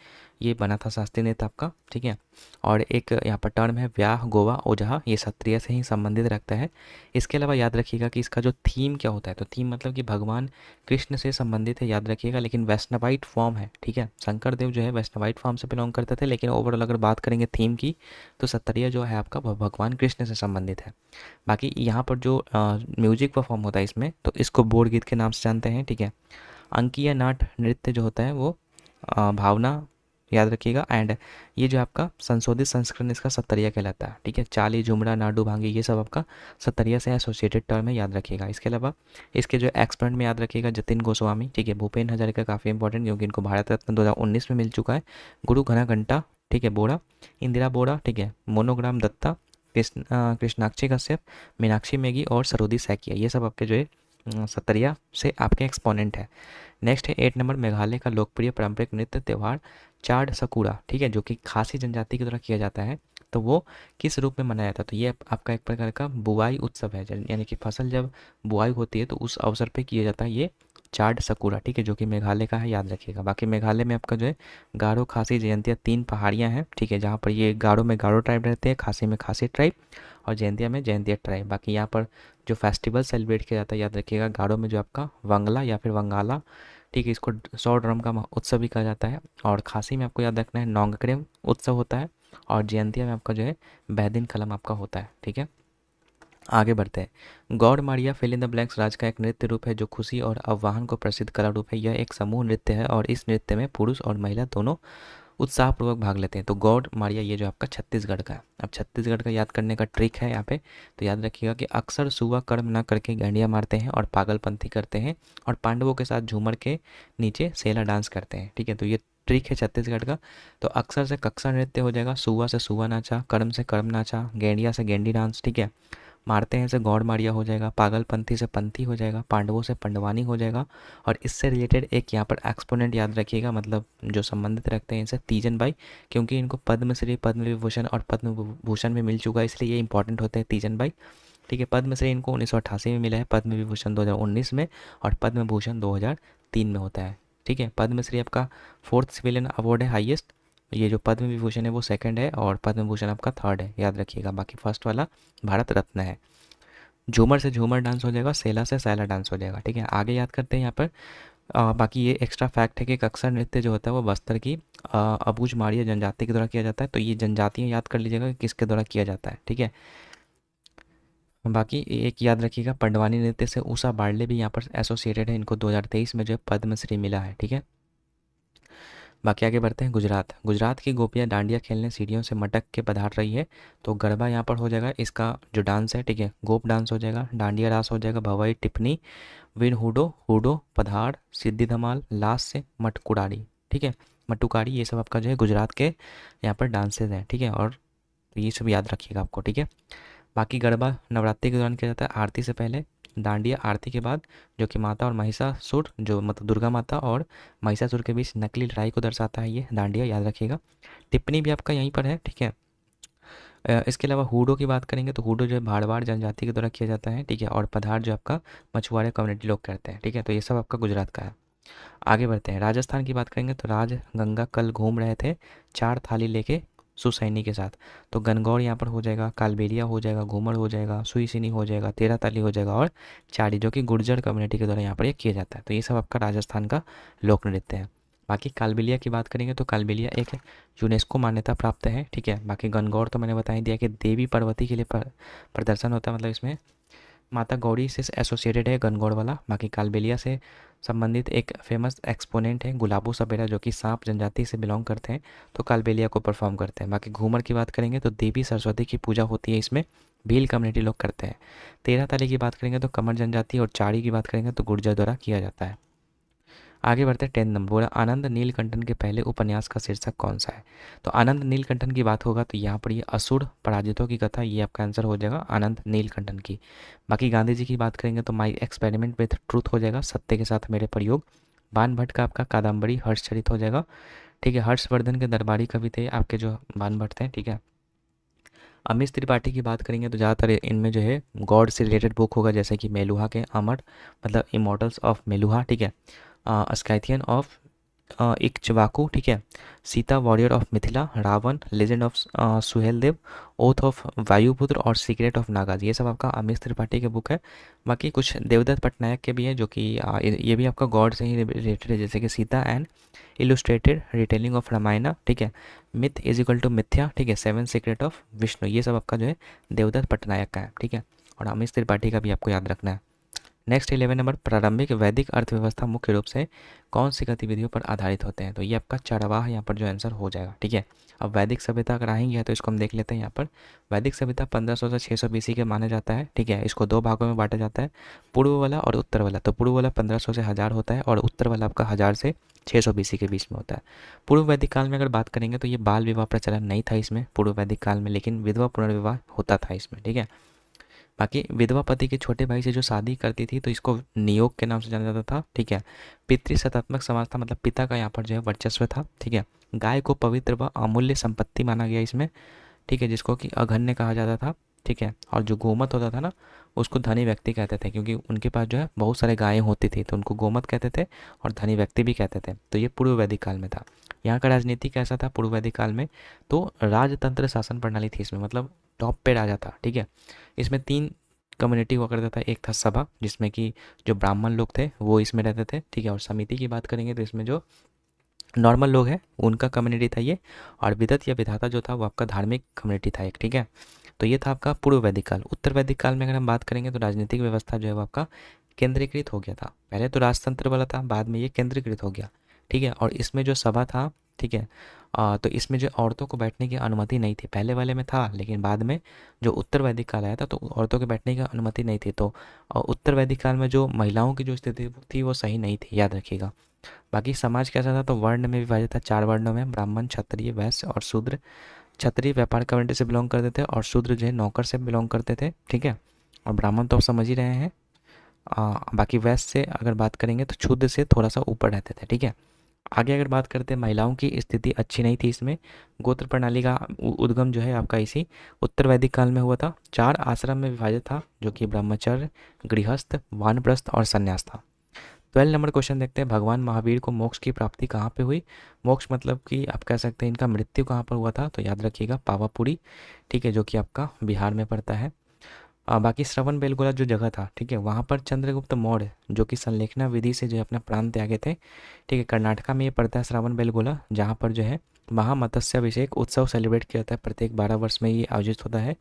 ये बना था शास्त्रीय नृत्य आपका, ठीक है। और एक यहाँ पर टर्म है व्याह गोवा ओझा, ये सत्तरिया से ही संबंधित रखता है। इसके अलावा याद रखिएगा कि इसका जो थीम क्या होता है, तो थीम मतलब कि भगवान कृष्ण से संबंधित है, याद रखिएगा। लेकिन वैष्णवाइट फॉर्म है, ठीक है। शंकर देव जो है वैष्णवाइट फॉर्म से बिलोंग करते थे, लेकिन ओवरऑल अगर बात करेंगे थीम की, तो सत्तरिया जो है आपका भगवान कृष्ण से संबंधित है। बाकी यहाँ पर जो म्यूजिक परफॉर्म होता है इसमें, तो इसको बोर्ड गीत के नाम से जानते हैं, ठीक है। अंकीय नाट नृत्य जो होता है वो भावना, याद रखिएगा। एंड ये जो आपका संशोधित संस्करण इसका सत्तरिया कहलाता है, ठीक है। चाली, झुमरा, नाडू भांगी ये सब आपका सत्तरिया से एसोसिएटेड टर्म है, याद रखिएगा। इसके अलावा इसके जो एक्सपर्ट में याद रखिएगा जतिन गोस्वामी, ठीक है। भूपेन हजारिका काफ़ी इंपॉर्टेंट, क्योंकि इनको भारत रत्न 2019 में मिल चुका है। गुरु घना, ठीक है, बोरा, इंदिरा बोरा, ठीक है। मोनोग्राम दत्ता, कृष्णाक्षी कश्यप, मीनाक्षी मेगी और सरोदी सैकिया, ये सब आपके जो है सत्तरिया से आपके एक्सपोनेंट है। नेक्स्ट है 8 नंबर, मेघालय का लोकप्रिय पारंपरिक नृत्य त्यौहार चाड सकुरा, ठीक है, जो कि खासी जनजाति की तरह किया जाता है। तो वो किस रूप में मनाया जाता है, तो ये आपका एक प्रकार का बुआई उत्सव है, यानी कि फसल जब बुआई होती है तो उस अवसर पे किया जाता है ये चाड सकुरा, ठीक है, जो कि मेघालय का है, याद रखिएगा। बाकी मेघालय में आपका जो है गारो, खासी, जयंतिया 3 पहाड़ियाँ हैं, ठीक है, जहाँ पर ये गारो में गारो ट्राइब रहते हैं, खासी में खासी ट्राइब और जयंतिया में जयंतिया ट्राइब। बाकी यहाँ पर जो फेस्टिवल सेलिब्रेट किया जाता है, याद रखिएगा, गारो में जो आपका वंगला या फिर वंगाला, ठीक है, इसको 100 ड्रम का उत्सव भी कहा जाता है। और खासी में आपको याद रखना है नोंगक्रेम उत्सव होता है। और जयंतिया में आपका जो है बैदिन कलम आपका होता है, ठीक है। आगे बढ़ते हैं। Gaur Maria fill in the blanks राज का एक नृत्य रूप है जो खुशी और आह्वान को प्रसिद्ध कला रूप है। यह एक समूह नृत्य है और इस नृत्य में पुरुष और महिला दोनों उत्साहपूर्वक भाग लेते हैं। तो गौड़ मारिया ये जो आपका छत्तीसगढ़ का है। अब छत्तीसगढ़ का याद करने का ट्रिक है यहाँ पे, तो याद रखिएगा कि अक्सर सुबह कर्म न करके गैंडिया मारते हैं और पागलपंथी करते हैं और पांडवों के साथ झूमर के नीचे सेला डांस करते हैं, ठीक है। तो ये ट्रिक है छत्तीसगढ़ का। तो अक्सर से कक्सा नृत्य हो जाएगा, सुआ से सुआ नाचा, कर्म से कर्म नाचा, गेंडिया से गेंडी डांस, ठीक है। मारते हैं से गौड़ मारिया हो जाएगा, पागलपंथी से पंथी हो जाएगा, पांडवों से पंडवानी हो जाएगा। और इससे रिलेटेड एक यहाँ पर एक्सपोनेंट याद रखिएगा, मतलब जो संबंधित रखते हैं इनसे, तीजन बाई, क्योंकि इनको पद्मश्री, पद्म विभूषण और पद्म भूषण में मिल चुका है, इसलिए ये इंपॉर्टेंट होते हैं तीजन बाई, ठीक है। पद्मश्री इनको 1988 में मिला है, पद्म विभूषण 2019 में और पद्म भूषण 2003 में होता है, ठीक है। पद्मश्री आपका 4th सिविलियन अवार्ड है, हाईएस्ट, ये जो पद्म विभूषण है वो सेकंड है और पद्म भूषण आपका थर्ड है, याद रखिएगा। बाकी फर्स्ट वाला भारत रत्न है। झूमर से झूमर डांस हो जाएगा, सेला से सैला डांस हो जाएगा, ठीक है। आगे याद करते हैं यहाँ पर। बाकी ये एक्स्ट्रा फैक्ट है कि अक्सर नृत्य जो होता है वो बस्तर की अबूझ माड़िया जनजाति के द्वारा किया जाता है। तो ये जनजातियाँ याद कर लीजिएगा कि किसके द्वारा किया जाता है, ठीक है। बाकी एक याद रखिएगा, पंडवानी नृत्य से उषा बारले भी यहाँ पर एसोसिएटेड है, इनको 2023 में जो है पद्मश्री मिला है, ठीक है। बाकी आगे बढ़ते हैं। गुजरात, गुजरात की गोपियाँ डांडिया खेलने सीढ़ियों से मटक के पधार रही है। तो गरबा यहाँ पर हो जाएगा, इसका जो डांस है, ठीक है, गोप डांस हो जाएगा, डांडिया रास हो जाएगा, भवाई टिप्पणी, विन हुडो हुडो पधार, सिद्धि धमाल, लास से मटकुड़ारी, ठीक है, मटुकारी, ये सब आपका जो है गुजरात के यहाँ पर डांसेज हैं, ठीक है। और ये सब याद रखिएगा आपको, ठीक है। बाकी गरबा नवरात्रि के दौरान किया जाता है आरती से पहले, डांडिया आरती के बाद, जो कि माता और महिषासुर, जो मतलब दुर्गा माता और महिषासुर के बीच नकली लड़ाई को दर्शाता है, ये डांडिया याद रखिएगा। टिप्पणी भी आपका यहीं पर है, ठीक है। इसके अलावा हूडो की बात करेंगे तो हूडो जो है भाड़वाड़ जनजाति के द्वारा किया जाता है, ठीक है। और पधार जो आपका मछुआरे कम्युनिटी लोग करते हैं, ठीक है। तो ये सब आपका गुजरात का है। आगे बढ़ते हैं। राजस्थान की बात करेंगे तो राज गंगा कल घूम रहे थे 4 थाली लेके सुसैनी के साथ। तो गनगौर यहाँ पर हो जाएगा, कालबेलिया हो जाएगा, घूमर हो जाएगा, सुईसिनी हो जाएगा, 13 ताली हो जाएगा और चाड़ी, जो कि गुर्जर कम्युनिटी के द्वारा यहाँ पर ये किया जाता है। तो ये सब आपका राजस्थान का लोक नृत्य है। बाकी कालबेलिया की बात करेंगे तो कालबेलिया एक यूनेस्को मान्यता प्राप्त है, ठीक है। बाकी गनगौर तो मैंने बता ही दिया कि देवी पार्वती के लिए प्रदर्शन होता है, मतलब इसमें माता गौरी से एसोसिएटेड है गनगौर वाला। बाकी कालबेलिया से संबंधित एक फेमस एक्सपोनेंट है गुलाबो सपेरा, जो कि सांप जनजाति से बिलोंग करते हैं, तो कालबेलिया को परफॉर्म करते हैं। बाकी घूमर की बात करेंगे तो देवी सरस्वती की पूजा होती है, इसमें भील कम्युनिटी लोग करते हैं। 13 ताली की बात करेंगे तो कमर जनजाति, और चाड़ी की बात करेंगे तो गुर्जर द्वारा किया जाता है। आगे बढ़ते हैं 10 नंबर। बोला आनंद नीलकंठन के पहले उपन्यास का शीर्षक कौन सा है। तो आनंद नीलकंठन की बात होगा तो यहाँ पर ये असुर पराजितों की कथा, ये आपका आंसर हो जाएगा आनंद नीलकंठन की। बाकी गांधी जी की बात करेंगे तो माई एक्सपेरिमेंट विथ ट्रूथ हो जाएगा, सत्य के साथ मेरे प्रयोग। बान भट्ट का आपका कादम्बरी हर्षचरित हो जाएगा, ठीक है। हर्षवर्धन के दरबारी कवि थे आपके जो बान भट्ट थे, ठीक है। अमिश त्रिपाठी की बात करेंगे तो ज़्यादातर इनमें जो है गॉड से रिलेटेड बुक होगा, जैसे कि मेलुहा के अमर, मतलब इमोर्टल्स ऑफ मेलुहा, ठीक है। स्काइथियन ऑफ इक्ष्वाकु, ठीक है। Sita warrior of Mithila, Ravan, legend of Suheldev, oath of Vayuputra और सीक्रेट ऑफ नागाज, ये सब आपका अमिश त्रिपाठी के बुक है। बाकी कुछ देवदत्त पटनायक के भी है, जो कि ये भी आपका गॉड से ही रिलेटेड है, जैसे कि Sita and illustrated retelling of Ramayan, ठीक है। मिथ इज इक्वल टू मिथ्या, ठीक है। 7 सीक्रेट ऑफ विष्णु, ये सब आपका जो है देवदत्त पटनायक का है, ठीक है। और अमिश त्रिपाठी का भी आपको याद रखना है। Next 11 number. प्रारंभिक वैदिक अर्थव्यवस्था मुख्य रूप से कौन सी गतिविधियों पर आधारित होते हैं। तो ये आपका चरवाह यहाँ पर जो आंसर हो जाएगा, ठीक है। अब वैदिक सभ्यता अगर आएंगे तो इसको हम देख लेते हैं। यहाँ पर वैदिक सभ्यता 1500 से 600 BC के माना जाता है, ठीक है। इसको 2 भागों में बांटा जाता है, पूर्व वाला और उत्तर वाला। तो पूर्व वाला 1500 से 1000 होता है और उत्तर वाला आपका 1000 से 600 BC के बीच में होता है। पूर्व वैदिक काल में अगर बात करेंगे तो ये बाल विवाह प्रचलन नहीं था इसमें पूर्व वैदिक काल में, लेकिन विधवा पुनर्विवाह होता था इसमें, ठीक है। बाकी विधवा पति के छोटे भाई से जो शादी करती थी तो इसको नियोग के नाम से जाना जाता था, ठीक है। पितृसत्तात्मक समाज था, मतलब पिता का यहाँ पर जो है वर्चस्व था, ठीक है। गाय को पवित्र व अमूल्य संपत्ति माना गया इसमें, ठीक है, जिसको कि अघन्य कहा जाता था, ठीक है। और जो गोमत होता था ना, उसको धनी व्यक्ति कहते थे, क्योंकि उनके पास जो है बहुत सारे गायें होती थी, तो उनको गोमत कहते थे और धनी व्यक्ति भी कहते थे। तो ये पूर्व वैदिक काल में था। यहाँ का राजनीति कैसा था पूर्व वैदिक काल में, तो राजतंत्र शासन प्रणाली थी इसमें, मतलब टॉप पे राजा था, ठीक है। इसमें 3 कम्युनिटी हुआ करता था। एक था सभा, जिसमें कि जो ब्राह्मण लोग थे वो इसमें रहते थे, ठीक है। और समिति की बात करेंगे तो इसमें जो नॉर्मल लोग हैं उनका कम्युनिटी था ये। और विदत या विधाता जो था वो आपका धार्मिक कम्युनिटी था एक, ठीक है। तो ये था आपका पूर्व वैदिक काल। उत्तर वैदिक काल में अगर हम बात करेंगे तो राजनीतिक व्यवस्था जो है वो आपका केंद्रीकृत हो गया था। पहले तो राजतंत्र वाला था, बाद में ये केंद्रीकृत हो गया, ठीक है। और इसमें जो सभा था, ठीक है, तो इसमें जो औरतों को बैठने की अनुमति नहीं थी, पहले वाले में था, लेकिन बाद में जो उत्तर वैदिक काल आया था तो औरतों के बैठने की अनुमति नहीं थी। तो उत्तर वैदिक काल में जो महिलाओं की जो स्थिति थी वो सही नहीं थी, याद रखिएगा। बाकी समाज कैसा था, तो वर्ण में विभाजित था 4 वर्णों में, ब्राह्मण, क्षत्रिय, वैश्य और शूद्र। क्षत्रिय व्यापार कम्युनिटी से बिलोंग करते थे और शूद्र जो है नौकर से बिलोंग करते थे, ठीक है। और ब्राह्मण तो आप समझ ही रहे हैं। बाकी वैश्य से अगर बात करेंगे तो क्षुद्र से थोड़ा सा ऊपर रहते थे, ठीक है। आगे अगर बात करते हैं, महिलाओं की स्थिति अच्छी नहीं थी इसमें। गोत्र प्रणाली का उद्गम जो है आपका इसी उत्तर वैदिक काल में हुआ था। 4 आश्रम में विभाजित था, जो कि ब्रह्मचर्य, गृहस्थ, वानप्रस्थ और संन्यास था। 12 नंबर क्वेश्चन देखते हैं, भगवान महावीर को मोक्ष की प्राप्ति कहाँ पे हुई? मोक्ष मतलब कि आप कह सकते हैं इनका मृत्यु कहाँ पर हुआ था, तो याद रखिएगा पावापुरी, ठीक है, जो कि आपका बिहार में पड़ता है। बाकी श्रवण बेलगोला जो जगह था, ठीक है, वहाँ पर चंद्रगुप्त मौर्य जो कि संलेखना विधि से जो है अपना प्राण त्यागे थे, ठीक है, कर्नाटका में ये पड़ता है श्रवण बेलगोला, जहाँ पर जो है महामत्स्याभिषेक उत्सव सेलिब्रेट किया जाता है, प्रत्येक 12 वर्ष में ये आयोजित होता है,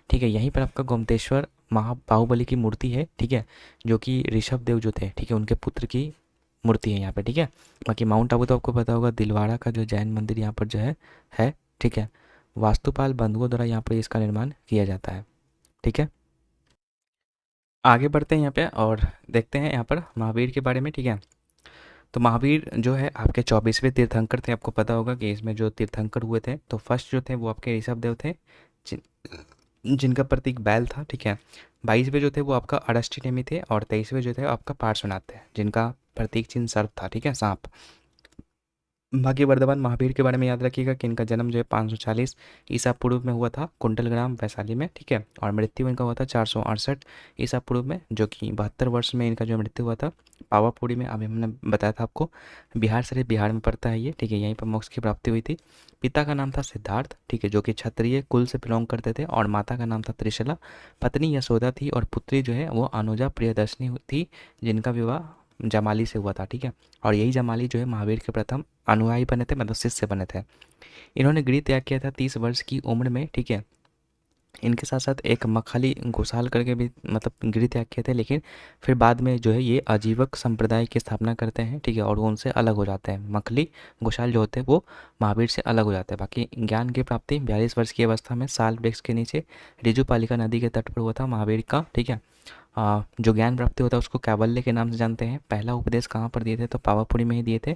ठीक है। यहीं पर आपका गोमतेश्वर बाहुबली की मूर्ति है, ठीक है, जो कि ऋषभ देव जो थे, ठीक है, उनके पुत्र की मूर्ति है यहाँ पे, ठीक है। बाकी माउंट आबू तो आपको पता होगा, दिलवाड़ा का जो जैन मंदिर यहाँ पर जो है, ठीक है, वास्तुपाल बंधुओं द्वारा यहाँ पर इसका निर्माण किया जाता है, ठीक है। आगे बढ़ते हैं यहाँ पे और देखते हैं यहाँ पर महावीर के बारे में, ठीक है। तो महावीर जो है आपके 24वें तीर्थंकर थे, आपको पता होगा कि इसमें जो तीर्थंकर हुए थे, तो फर्स्ट जो थे वो आपके ऋषभ देव थे, जिनका प्रतीक बैल था, ठीक है। 22वें जो थे वो आपका अरष्टनेमी थे, और 23वें जो थे आपका पार्श्वनाथ थे, जिनका प्रतीक चिन्ह सर्प था, ठीक है, सांप। बाकी वर्धमान महावीर के बारे में याद रखिएगा कि इनका जन्म जो है 540 ईसा पूर्व में हुआ था, कुंडलग्राम वैशाली में, ठीक है, और मृत्यु इनका हुआ था 468 ईसा पूर्व में, जो कि 72 वर्ष में इनका जो मृत्यु हुआ था। पावापुरी में, अभी हमने बताया था आपको, बिहार शरीफ बिहार में पड़ता है ये, ठीक है, यहीं पर मोक्ष की प्राप्ति हुई थी। पिता का नाम था सिद्धार्थ, ठीक है, जो कि क्षत्रिय कुल से बिलोंग करते थे, और माता का नाम था त्रिशला, पत्नी यशोदा थी, और पुत्री जो है वो अनुजा प्रियदर्शनी थी, जिनका विवाह जमाली से हुआ था, ठीक है। और यही जमाली जो है महावीर के प्रथम अनुयायी बने थे, मतलब शिष्य बने थे। इन्होंने गृह त्याग किया था 30 वर्ष की उम्र में, ठीक है। इनके साथ साथ एक मखाली घोषाल करके भी मतलब गृह त्याग किए थे, लेकिन फिर बाद में जो है ये आजीवक संप्रदाय की स्थापना करते हैं, ठीक है, और वो उनसे अलग हो जाते हैं। मखली घोषाल जो होते हैं वो महावीर से अलग हो जाते हैं। बाकी ज्ञान की प्राप्ति 42 वर्ष की अवस्था में साल वृक्ष के नीचे रिजुपालिका नदी के तट पर हुआ था महावीर का, ठीक है। जो ज्ञान प्राप्ति होता है उसको कैवल्य के नाम से जानते हैं। पहला उपदेश कहाँ पर दिए थे, तो पावापुरी में ही दिए थे।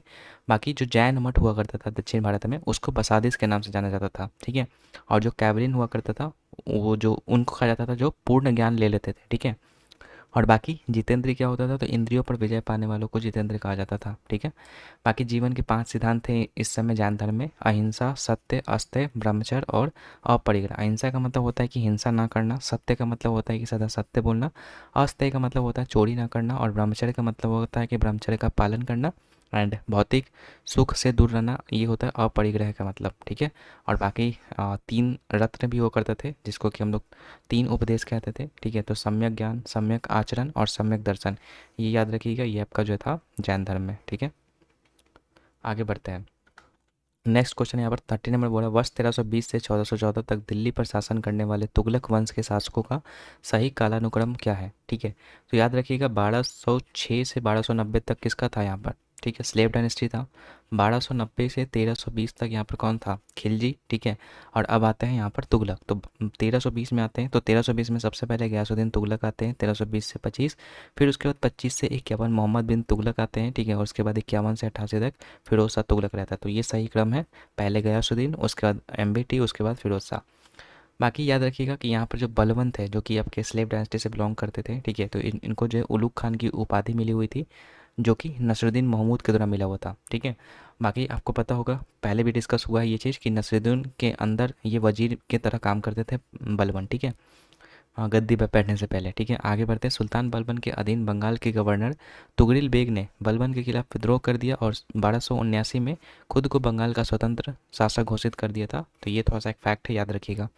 बाकी जो जैन मठ हुआ करता था दक्षिण भारत में, उसको बसादिस के नाम से जाना जाता था, ठीक है। और जो कैवलिन हुआ करता था, वो जो उनको कहा जाता था जो पूर्ण ज्ञान ले लेते थे, ठीक है। और बाकी जितेंद्र क्या होता था, तो इंद्रियों पर विजय पाने वालों को जितेंद्र कहा जाता था, ठीक है। बाकी जीवन के 5 सिद्धांत थे इस समय जैन धर्म में: अहिंसा, सत्य, अस्तेय, ब्रह्मचर्य और अपरिग्रह। अहिंसा का मतलब होता है कि हिंसा ना करना, सत्य का मतलब होता है कि सदा सत्य बोलना, अस्तेय का मतलब होता है चोरी ना करना, और ब्रह्मचर्य का मतलब होता है कि ब्रह्मचर्य का पालन करना, एंड भौतिक सुख से दूर रहना, ये होता है अपरिग्रह का मतलब, ठीक है। और बाकी 3 रत्न भी हुआ करते थे, जिसको कि हम लोग 3 उपदेश कहते थे, ठीक है। तो सम्यक ज्ञान, सम्यक आचरण और सम्यक दर्शन, ये याद रखिएगा, ये आपका जो था जैन धर्म में, ठीक है। आगे बढ़ते हैं। नेक्स्ट क्वेश्चन यहाँ पर 30 नंबर बोला, वर्ष 1320 से 1414 तक दिल्ली पर शासन करने वाले तुगलक वंश के शासकों का सही कालानुक्रम क्या है, ठीक है। तो याद रखिएगा 1206 से 1290 तक किसका था यहाँ पर, ठीक है, स्लेव डायनेस्टी था। 1290 से 1320 तक यहाँ पर कौन था, खिलजी, ठीक है। और अब आते हैं यहाँ पर तुगलक, तो 1320 में आते हैं, तो 1320 में सबसे पहले गयासुद्दीन तुगलक आते हैं, 1320 से 25। फिर उसके बाद 25 से 51 मोहम्मद बिन तुगलक आते हैं, ठीक है। और उसके बाद 51 से 88 तक फिरोज शाह तुगलक रहता है। तो ये सही क्रम है, पहले गयासुद्दीन, उसके बाद एमबीटी, उसके बाद फिरोज शाह। बाकी याद रखिएगा कि यहाँ पर जो बलवंत है, जो कि आपके स्लेव डायनेस्टी से बिलोंग करते थे, ठीक है, तो इनको जो है उलूग खान की उपाधि मिली हुई थी, जो कि नसरुद्दीन महमूद के द्वारा मिला हुआ था, ठीक है। बाकी आपको पता होगा, पहले भी डिस्कस हुआ है ये चीज़ कि नसरुद्दीन के अंदर ये वजीर के तरह काम करते थे बलबन, ठीक है, गद्दी पर बैठने से पहले, ठीक है। आगे बढ़ते हैं। सुल्तान बलबन के अधीन बंगाल के गवर्नर तुगरिल बेग ने बलबन के खिलाफ विद्रोह कर दिया और 1279 में खुद को बंगाल का स्वतंत्र शासक घोषित कर दिया था। तो ये थोड़ा सा एक फैक्ट है, याद रखिएगा।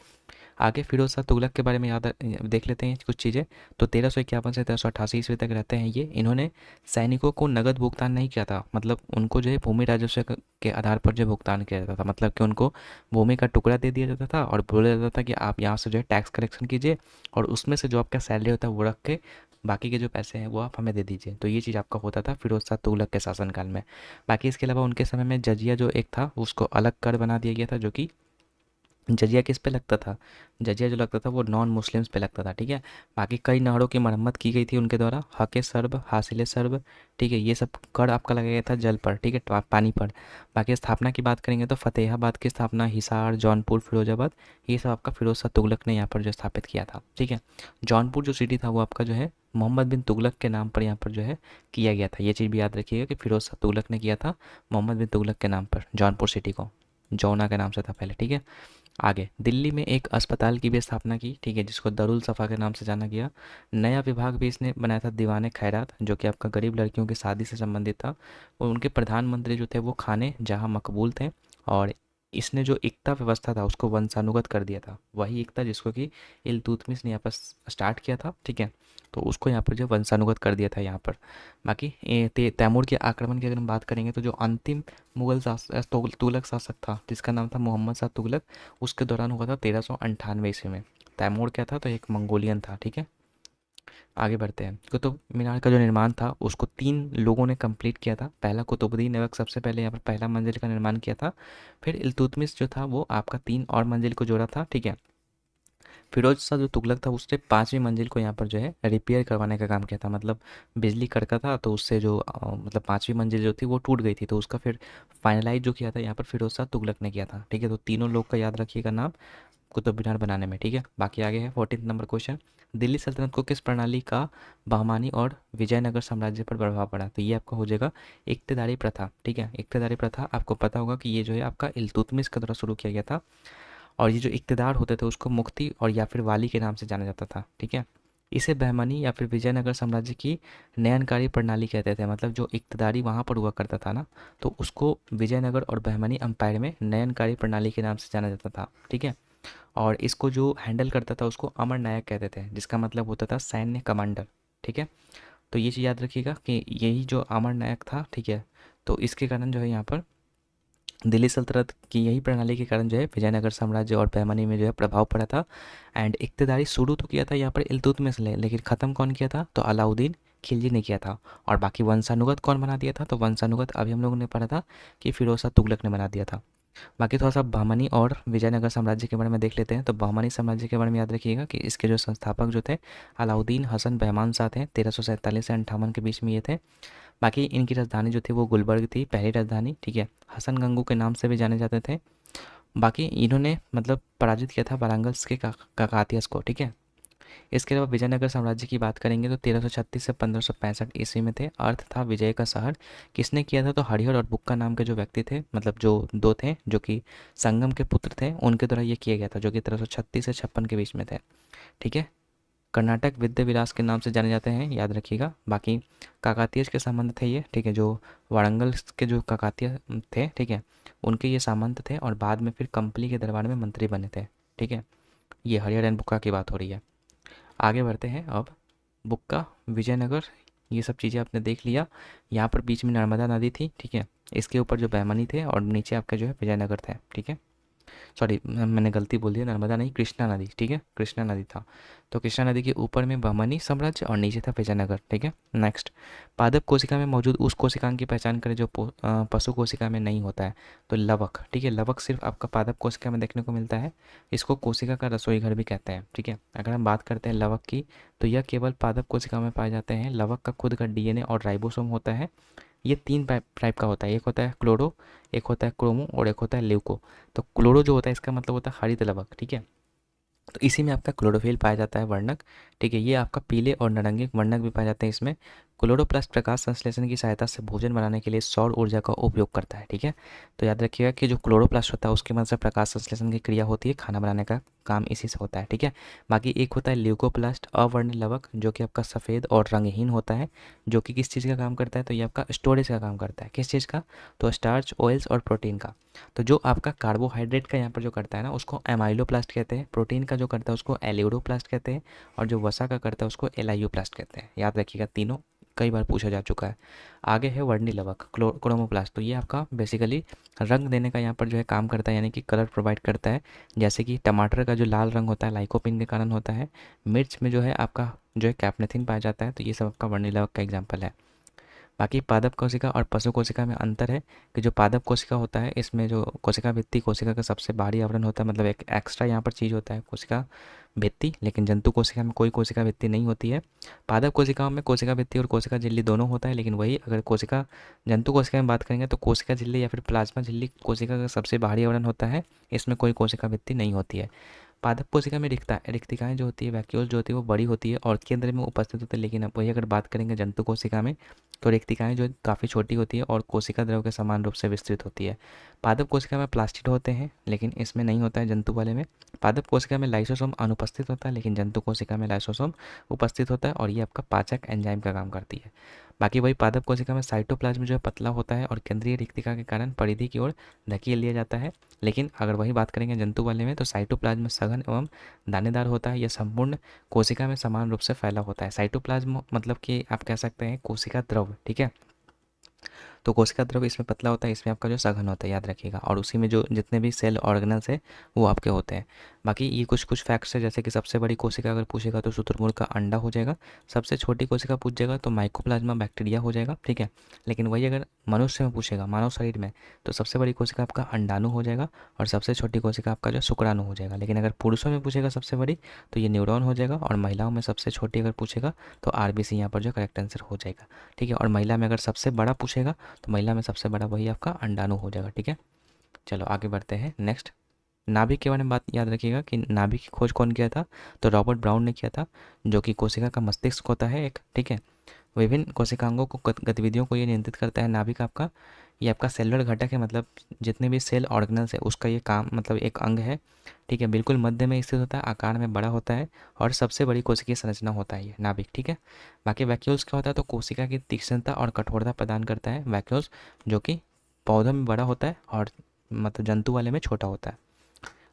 आगे फिरोज शाह तुगलक के बारे में याद देख लेते हैं कुछ चीज़ें। तो 1351 से 1388 ईस्वी तक रहते हैं ये। इन्होंने सैनिकों को नगद भुगतान नहीं किया था, मतलब उनको जो है भूमि राजस्व के आधार पर जो भुगतान किया जाता था, मतलब कि उनको भूमि का टुकड़ा दे दिया जाता था और बोला जाता था कि आप यहाँ से जो है टैक्स कलेक्शन कीजिए, और उसमें से जो आपका सैलरी होता है वो रख के बाकी के जो पैसे हैं वो आप हमें दे दीजिए। तो ये चीज़ आपका होता था फिरोज शाह तुगलक के शासनकाल में। बाकी इसके अलावा उनके समय में जजिया जो एक था उसको अलग कर बना दिया गया था, जो कि जजिया किस पे लगता था, जजिया जो लगता था वो नॉन मुस्लिम्स पे लगता था, ठीक है। बाकी कई नहरों की मरम्मत की गई थी उनके द्वारा, हके सर्ब, हासिले सर्ब, ठीक है, ये सब कर आपका लगाया गया था जल पर, ठीक है, पानी पर। बाकी स्थापना की बात करेंगे तो फतेहाबाद की स्थापना, हिसार, जौनपुर, फिरोजाबाद, ये सब आपका फिरोज शाह तुगलक ने यहाँ पर जो स्थापित किया था, ठीक है। जौनपुर जो सिटी था वो आपका जो है मोहम्मद बिन तुगलक के नाम पर यहाँ पर जो है किया गया था। ये चीज़ भी याद रखिएगा कि फिरोज शाह तुगलक ने किया था मोहम्मद बिन तुगलक के नाम पर जौनपुर सिटी को, जौना के नाम से था पहले, ठीक है। आगे दिल्ली में एक अस्पताल की भी स्थापना की, ठीक है, जिसको दारुल सफ़ा के नाम से जाना गया। नया विभाग भी इसने बनाया था, दीवाने खैरात, जो कि आपका गरीब लड़कियों की शादी से संबंधित था। और उनके प्रधानमंत्री जो थे वो खाने जहाँ मकबूल थे। और इसने जो एकता व्यवस्था था उसको वंशानुगत कर दिया था, वही एकता जिसको कि इल्तुतमिश ने यहाँ पर स्टार्ट किया था, ठीक है। तो उसको यहाँ पर जो वंशानुगत कर दिया था यहाँ पर। बाकी तैमूर के आक्रमण की अगर हम बात करेंगे तो जो अंतिम मुगल तुगलक शासक था जिसका नाम था मोहम्मद शाह तुगलक, उसके दौरान हुआ था 1398 ईस्वी में। तैमूर क्या था, तो एक मंगोलियन था, ठीक है। आगे बढ़ते हैं। कुतुब मीनार का जो निर्माण था उसको 3 लोगों ने कंप्लीट किया था। पहला कुतुबुद्दीन ऐबक सबसे पहले यहाँ पर पहला मंजिल का निर्माण किया था। फिर इल्तुतमिश जो था वो आपका 3 और मंजिल को जोड़ा था, ठीक है। फिरोज शाह जो तुगलक था उसने 5वीं मंजिल को यहाँ पर जो है रिपेयर करवाने का काम किया था। मतलब बिजली कड़का था तो उससे जो मतलब 5वीं मंजिल जो थी वो टूट गई थी, तो उसका फिर फाइनलाइज जो किया था यहाँ पर फिरोज शाह तुगलक ने किया था, ठीक है। तो तीनों लोग का याद रखिएगा नाम कुतुब मीनार बनाने में, ठीक है। बाकी आगे है 14 नंबर क्वेश्चन। दिल्ली सल्तनत को किस प्रणाली का बहमानी और विजयनगर साम्राज्य पर प्रभाव पड़ा? तो ये आपका हो जाएगा इक्तदारी प्रथा, ठीक है। इक्तदारी प्रथा आपको पता होगा कि ये जो है आपका इल्तुतमिश के द्वारा शुरू किया गया था। और ये जो इक़्तिदार होते थे उसको मुफ्ती और या फिर वाली के नाम से जाना जाता था, ठीक है। इसे बहमनी या फिर विजयनगर साम्राज्य की नयनकारी प्रणाली कहते थे। मतलब जो इक़्तिदारी वहाँ पर हुआ करता था ना, तो उसको विजयनगर और बहमनी अम्पायर में नयनकारी प्रणाली के नाम से जाना जाता था, ठीक है। और इसको जो हैंडल करता था उसको अमर नायक कहते थे, जिसका मतलब होता था सैन्य कमांडर, ठीक है। तो ये चीज़ याद रखिएगा कि यही जो अमर नायक था, ठीक है। तो इसके कारण जो है यहाँ पर दिल्ली सल्तनत की यही प्रणाली के कारण जो है विजयनगर साम्राज्य और पैमाने में जो है प्रभाव पड़ा था। एंड इक़्तिदारी शुरू तो किया था यहाँ पर इल्तुतमिश ने, लेकिन ख़त्म कौन किया था, तो अलाउद्दीन खिलजी ने किया था। और बाकी वंशानुगत कौन बना दिया था, तो वंशानुगत अभी हम लोगों ने पढ़ा था कि फिरोज शाह तुगलक ने बना दिया था। बाकी थोड़ा सा बहमनी और विजयनगर साम्राज्य के बारे में देख लेते हैं। तो बहमनी साम्राज्य के बारे में याद रखिएगा कि इसके जो संस्थापक जो थे अलाउद्दीन हसन बहमान शाह थे। 1347 से 58 के बीच में ये थे। बाकी इनकी राजधानी जो थी वो गुलबर्ग थी, पहली राजधानी, ठीक है। हसन गंगू के नाम से भी जाने जाते थे। बाकी इन्होंने मतलब पराजित किया था वारंगल के काकातीयस को, ठीक है। इसके अलावा विजयनगर साम्राज्य की बात करेंगे तो 1336 से 1565 ईस्वी में थे। अर्थ था विजय का शहर। किसने किया था, तो हरिहर और बुक्का नाम के जो व्यक्ति थे, मतलब जो दो थे जो कि संगम के पुत्र थे, उनके द्वारा ये किया गया था, जो कि 1336 से 56 के बीच में थे, ठीक है। कर्नाटक विद्या विलास के नाम से जाने जाते हैं, याद रखिएगा। बाकी काकातीय के संबंध थे ये, ठीक है। जो वारंगल के जो काकातीय थे, ठीक है, उनके ये सामंत थे और बाद में फिर कंपली के दरबार में मंत्री बने थे, ठीक है। ये हरिहर एंड बुक्का की बात हो रही है। आगे बढ़ते हैं। अब बुक्का, विजयनगर, ये सब चीज़ें आपने देख लिया। यहाँ पर बीच में नर्मदा नदी थी, ठीक है। इसके ऊपर जो बैमनी थे और नीचे आपका जो है विजयनगर थे, ठीक है। सॉरी, मैंने गलती बोल दी, नर्मदा नहीं, कृष्णा नदी, ठीक है, कृष्णा नदी था। तो कृष्णा नदी के ऊपर में बहमनी साम्राज्य और नीचे था विजयनगर, ठीक है। नेक्स्ट, पादप कोशिका में मौजूद उस कोशिकांग की पहचान करें जो पशु कोशिका में नहीं होता है। तो लवक, ठीक है, लवक सिर्फ आपका पादप कोशिका में देखने को मिलता है। इसको कोशिका का रसोई घर भी कहते हैं, ठीक है। अगर हम बात करते हैं लवक की, तो यह केवल पादप कोशिका में पाए जाते हैं। लवक का खुद का डीएनए और राइबोसोम होता है। ये 3 टाइप का होता है, एक होता है क्लोरो, एक होता है क्रोमो और एक होता है ल्यूको। तो क्लोरो जो होता है इसका मतलब होता है हरित लवक, ठीक है। तो इसी में आपका क्लोरोफिल पाया जाता है, वर्णक, ठीक है। ये आपका पीले और नारंगी वर्णक भी पाए जाते हैं इसमें। क्लोरोप्लास्ट प्रकाश संश्लेषण की सहायता से भोजन बनाने के लिए सौर ऊर्जा का उपयोग करता है, ठीक है। तो याद रखिएगा कि जो क्लोरोप्लास्ट होता है उसकी मदद से प्रकाश संश्लेषण की क्रिया होती है, खाना बनाने का काम इसी से होता है, ठीक है। बाकी एक होता है ल्यूकोप्लास्ट, अवर्ण लवक, जो कि आपका सफ़ेद और रंगहीन होता है, जो कि किस चीज़ का काम करता है, तो ये आपका स्टोरेज का काम करता है। किस चीज़ का, तो स्टार्च, ऑयल्स और प्रोटीन का। तो जो आपका कार्बोहाइड्रेट का यहाँ पर जो करता है ना उसको एमाइलोप्लास्ट कहते हैं। प्रोटीन का जो करता है उसको एलियोडोप्लास्ट कहते हैं। और जो वसा का करता है उसको एलाइयोप्लास्ट कहते हैं। याद रखिएगा, तीनों कई बार पूछा जा चुका है। आगे है वर्णी लवक, क्रोमोप्लास्ट। तो ये आपका बेसिकली रंग देने का यहाँ पर जो है काम करता है, यानी कि कलर प्रोवाइड करता है। जैसे कि टमाटर का जो लाल रंग होता है लाइकोपिन के कारण होता है। मिर्च में जो है आपका जो है कैप्नेथिन पाया जाता है। तो ये सब आपका वर्णी लवक का एग्जाम्पल है। बाकी पादप कोशिका और पशु कोशिका में अंतर है कि जो पादप कोशिका होता है इसमें जो कोशिका भित्ति कोशिका का सबसे बाहरी आवरण होता है, मतलब एक एक्स्ट्रा यहाँ पर चीज़ होता है कोशिका भित्ति, लेकिन जंतु कोशिका में कोई कोशिका भित्ति नहीं होती है। पादप कोशिकाओं में कोशिका भित्ति और कोशिका झिल्ली दोनों होता है, लेकिन वही अगर कोशिका जंतु कोशिका में बात करेंगे तो कोशिका झिल्ली या फिर प्लाज्मा झिल्ली कोशिका का सबसे बाहरी आवरण होता है, इसमें कोई कोशिका भित्ति नहीं होती है। पादप कोशिका में रिक्तिकाएं जो होती है, वैक्यूल्स जो होती है वो बड़ी होती है और केंद्र में उपस्थित होते हैं। लेकिन अब वही अगर बात करेंगे जंतु कोशिका में, तो रिक्तिकाएं जो काफ़ी छोटी होती है और कोशिका द्रव के समान रूप से विस्तृत होती है। पादप कोशिका में प्लास्टिड होते हैं, लेकिन इसमें नहीं होता है जंतु वाले में। पादप कोशिका में लाइसोसोम अनुपस्थित होता है, लेकिन जंतु कोशिका में लाइसोसोम उपस्थित होता है और ये आपका पाचक एंजाइम का काम करती है। बाकी वही पादप कोशिका में साइटोप्लाज्म जो है पतला होता है और केंद्रीय रिक्तिका के कारण परिधि की ओर धकेल दिया जाता है। लेकिन अगर वही बात करेंगे जंतु वाले में, तो साइटोप्लाज्म सघन एवं दानेदार होता है। यह संपूर्ण कोशिका में समान रूप से फैला होता है। साइटोप्लाज्म मतलब कि आप कह सकते हैं कोशिका द्रव, ठीक है। तो कोशिका द्रव इसमें पतला होता है, इसमें आपका जो सघन होता है, याद रखिएगा। और उसी में जो जितने भी सेल ऑर्गेनल्स है वो आपके होते हैं। बाकी ये कुछ फैक्ट्स है, जैसे कि सबसे बड़ी कोशिका अगर पूछेगा तो शुतुरमुर्ग का अंडा हो जाएगा। सबसे छोटी कोशिका पूछेगा तो माइकोप्लाज्मा बैक्टीरिया हो जाएगा, ठीक है। लेकिन वही अगर मनुष्य में पूछेगा, मानव शरीर में, तो सबसे बड़ी कोशिका आपका अंडाणु हो जाएगा और सबसे छोटी कोशिका आपका जो शुक्राणु हो जाएगा। लेकिन अगर पुरुषों में पूछेगा सबसे बड़ी, तो ये न्यूरॉन हो जाएगा। और महिलाओं में सबसे छोटी अगर पूछेगा तो आरबीसी यहाँ पर जो करेक्ट आंसर हो जाएगा, ठीक है। और महिला में अगर सबसे बड़ा पूछेगा तो महिला में सबसे बड़ा वही आपका अंडाणु हो जाएगा, ठीक है। चलो आगे बढ़ते हैं। नेक्स्ट, नाभिक के बारे में बात याद रखिएगा कि नाभिक की खोज कौन किया था, तो रॉबर्ट ब्राउन ने किया था, जो कि कोशिका का मस्तिष्क होता है एक, ठीक है। विभिन्न कोशिकांगों को गतिविधियों को ये नियंत्रित करता है नाभिक आपका। ये आपका सेलुलर घटक है, मतलब जितने भी सेल ऑर्गेनल्स है उसका ये काम, मतलब एक अंग है, ठीक है। बिल्कुल मध्य में स्थित होता है, आकार में बड़ा होता है और सबसे बड़ी कोशिकीय संरचना होता है ये नाभिक, ठीक है। बाकी वैक्यूल्स क्या होता है, तो कोशिका की तीक्ष्णता और कठोरता प्रदान करता है वैक्यूल्स, जो कि पौधों में बड़ा होता है और मतलब जंतु वाले में छोटा होता है।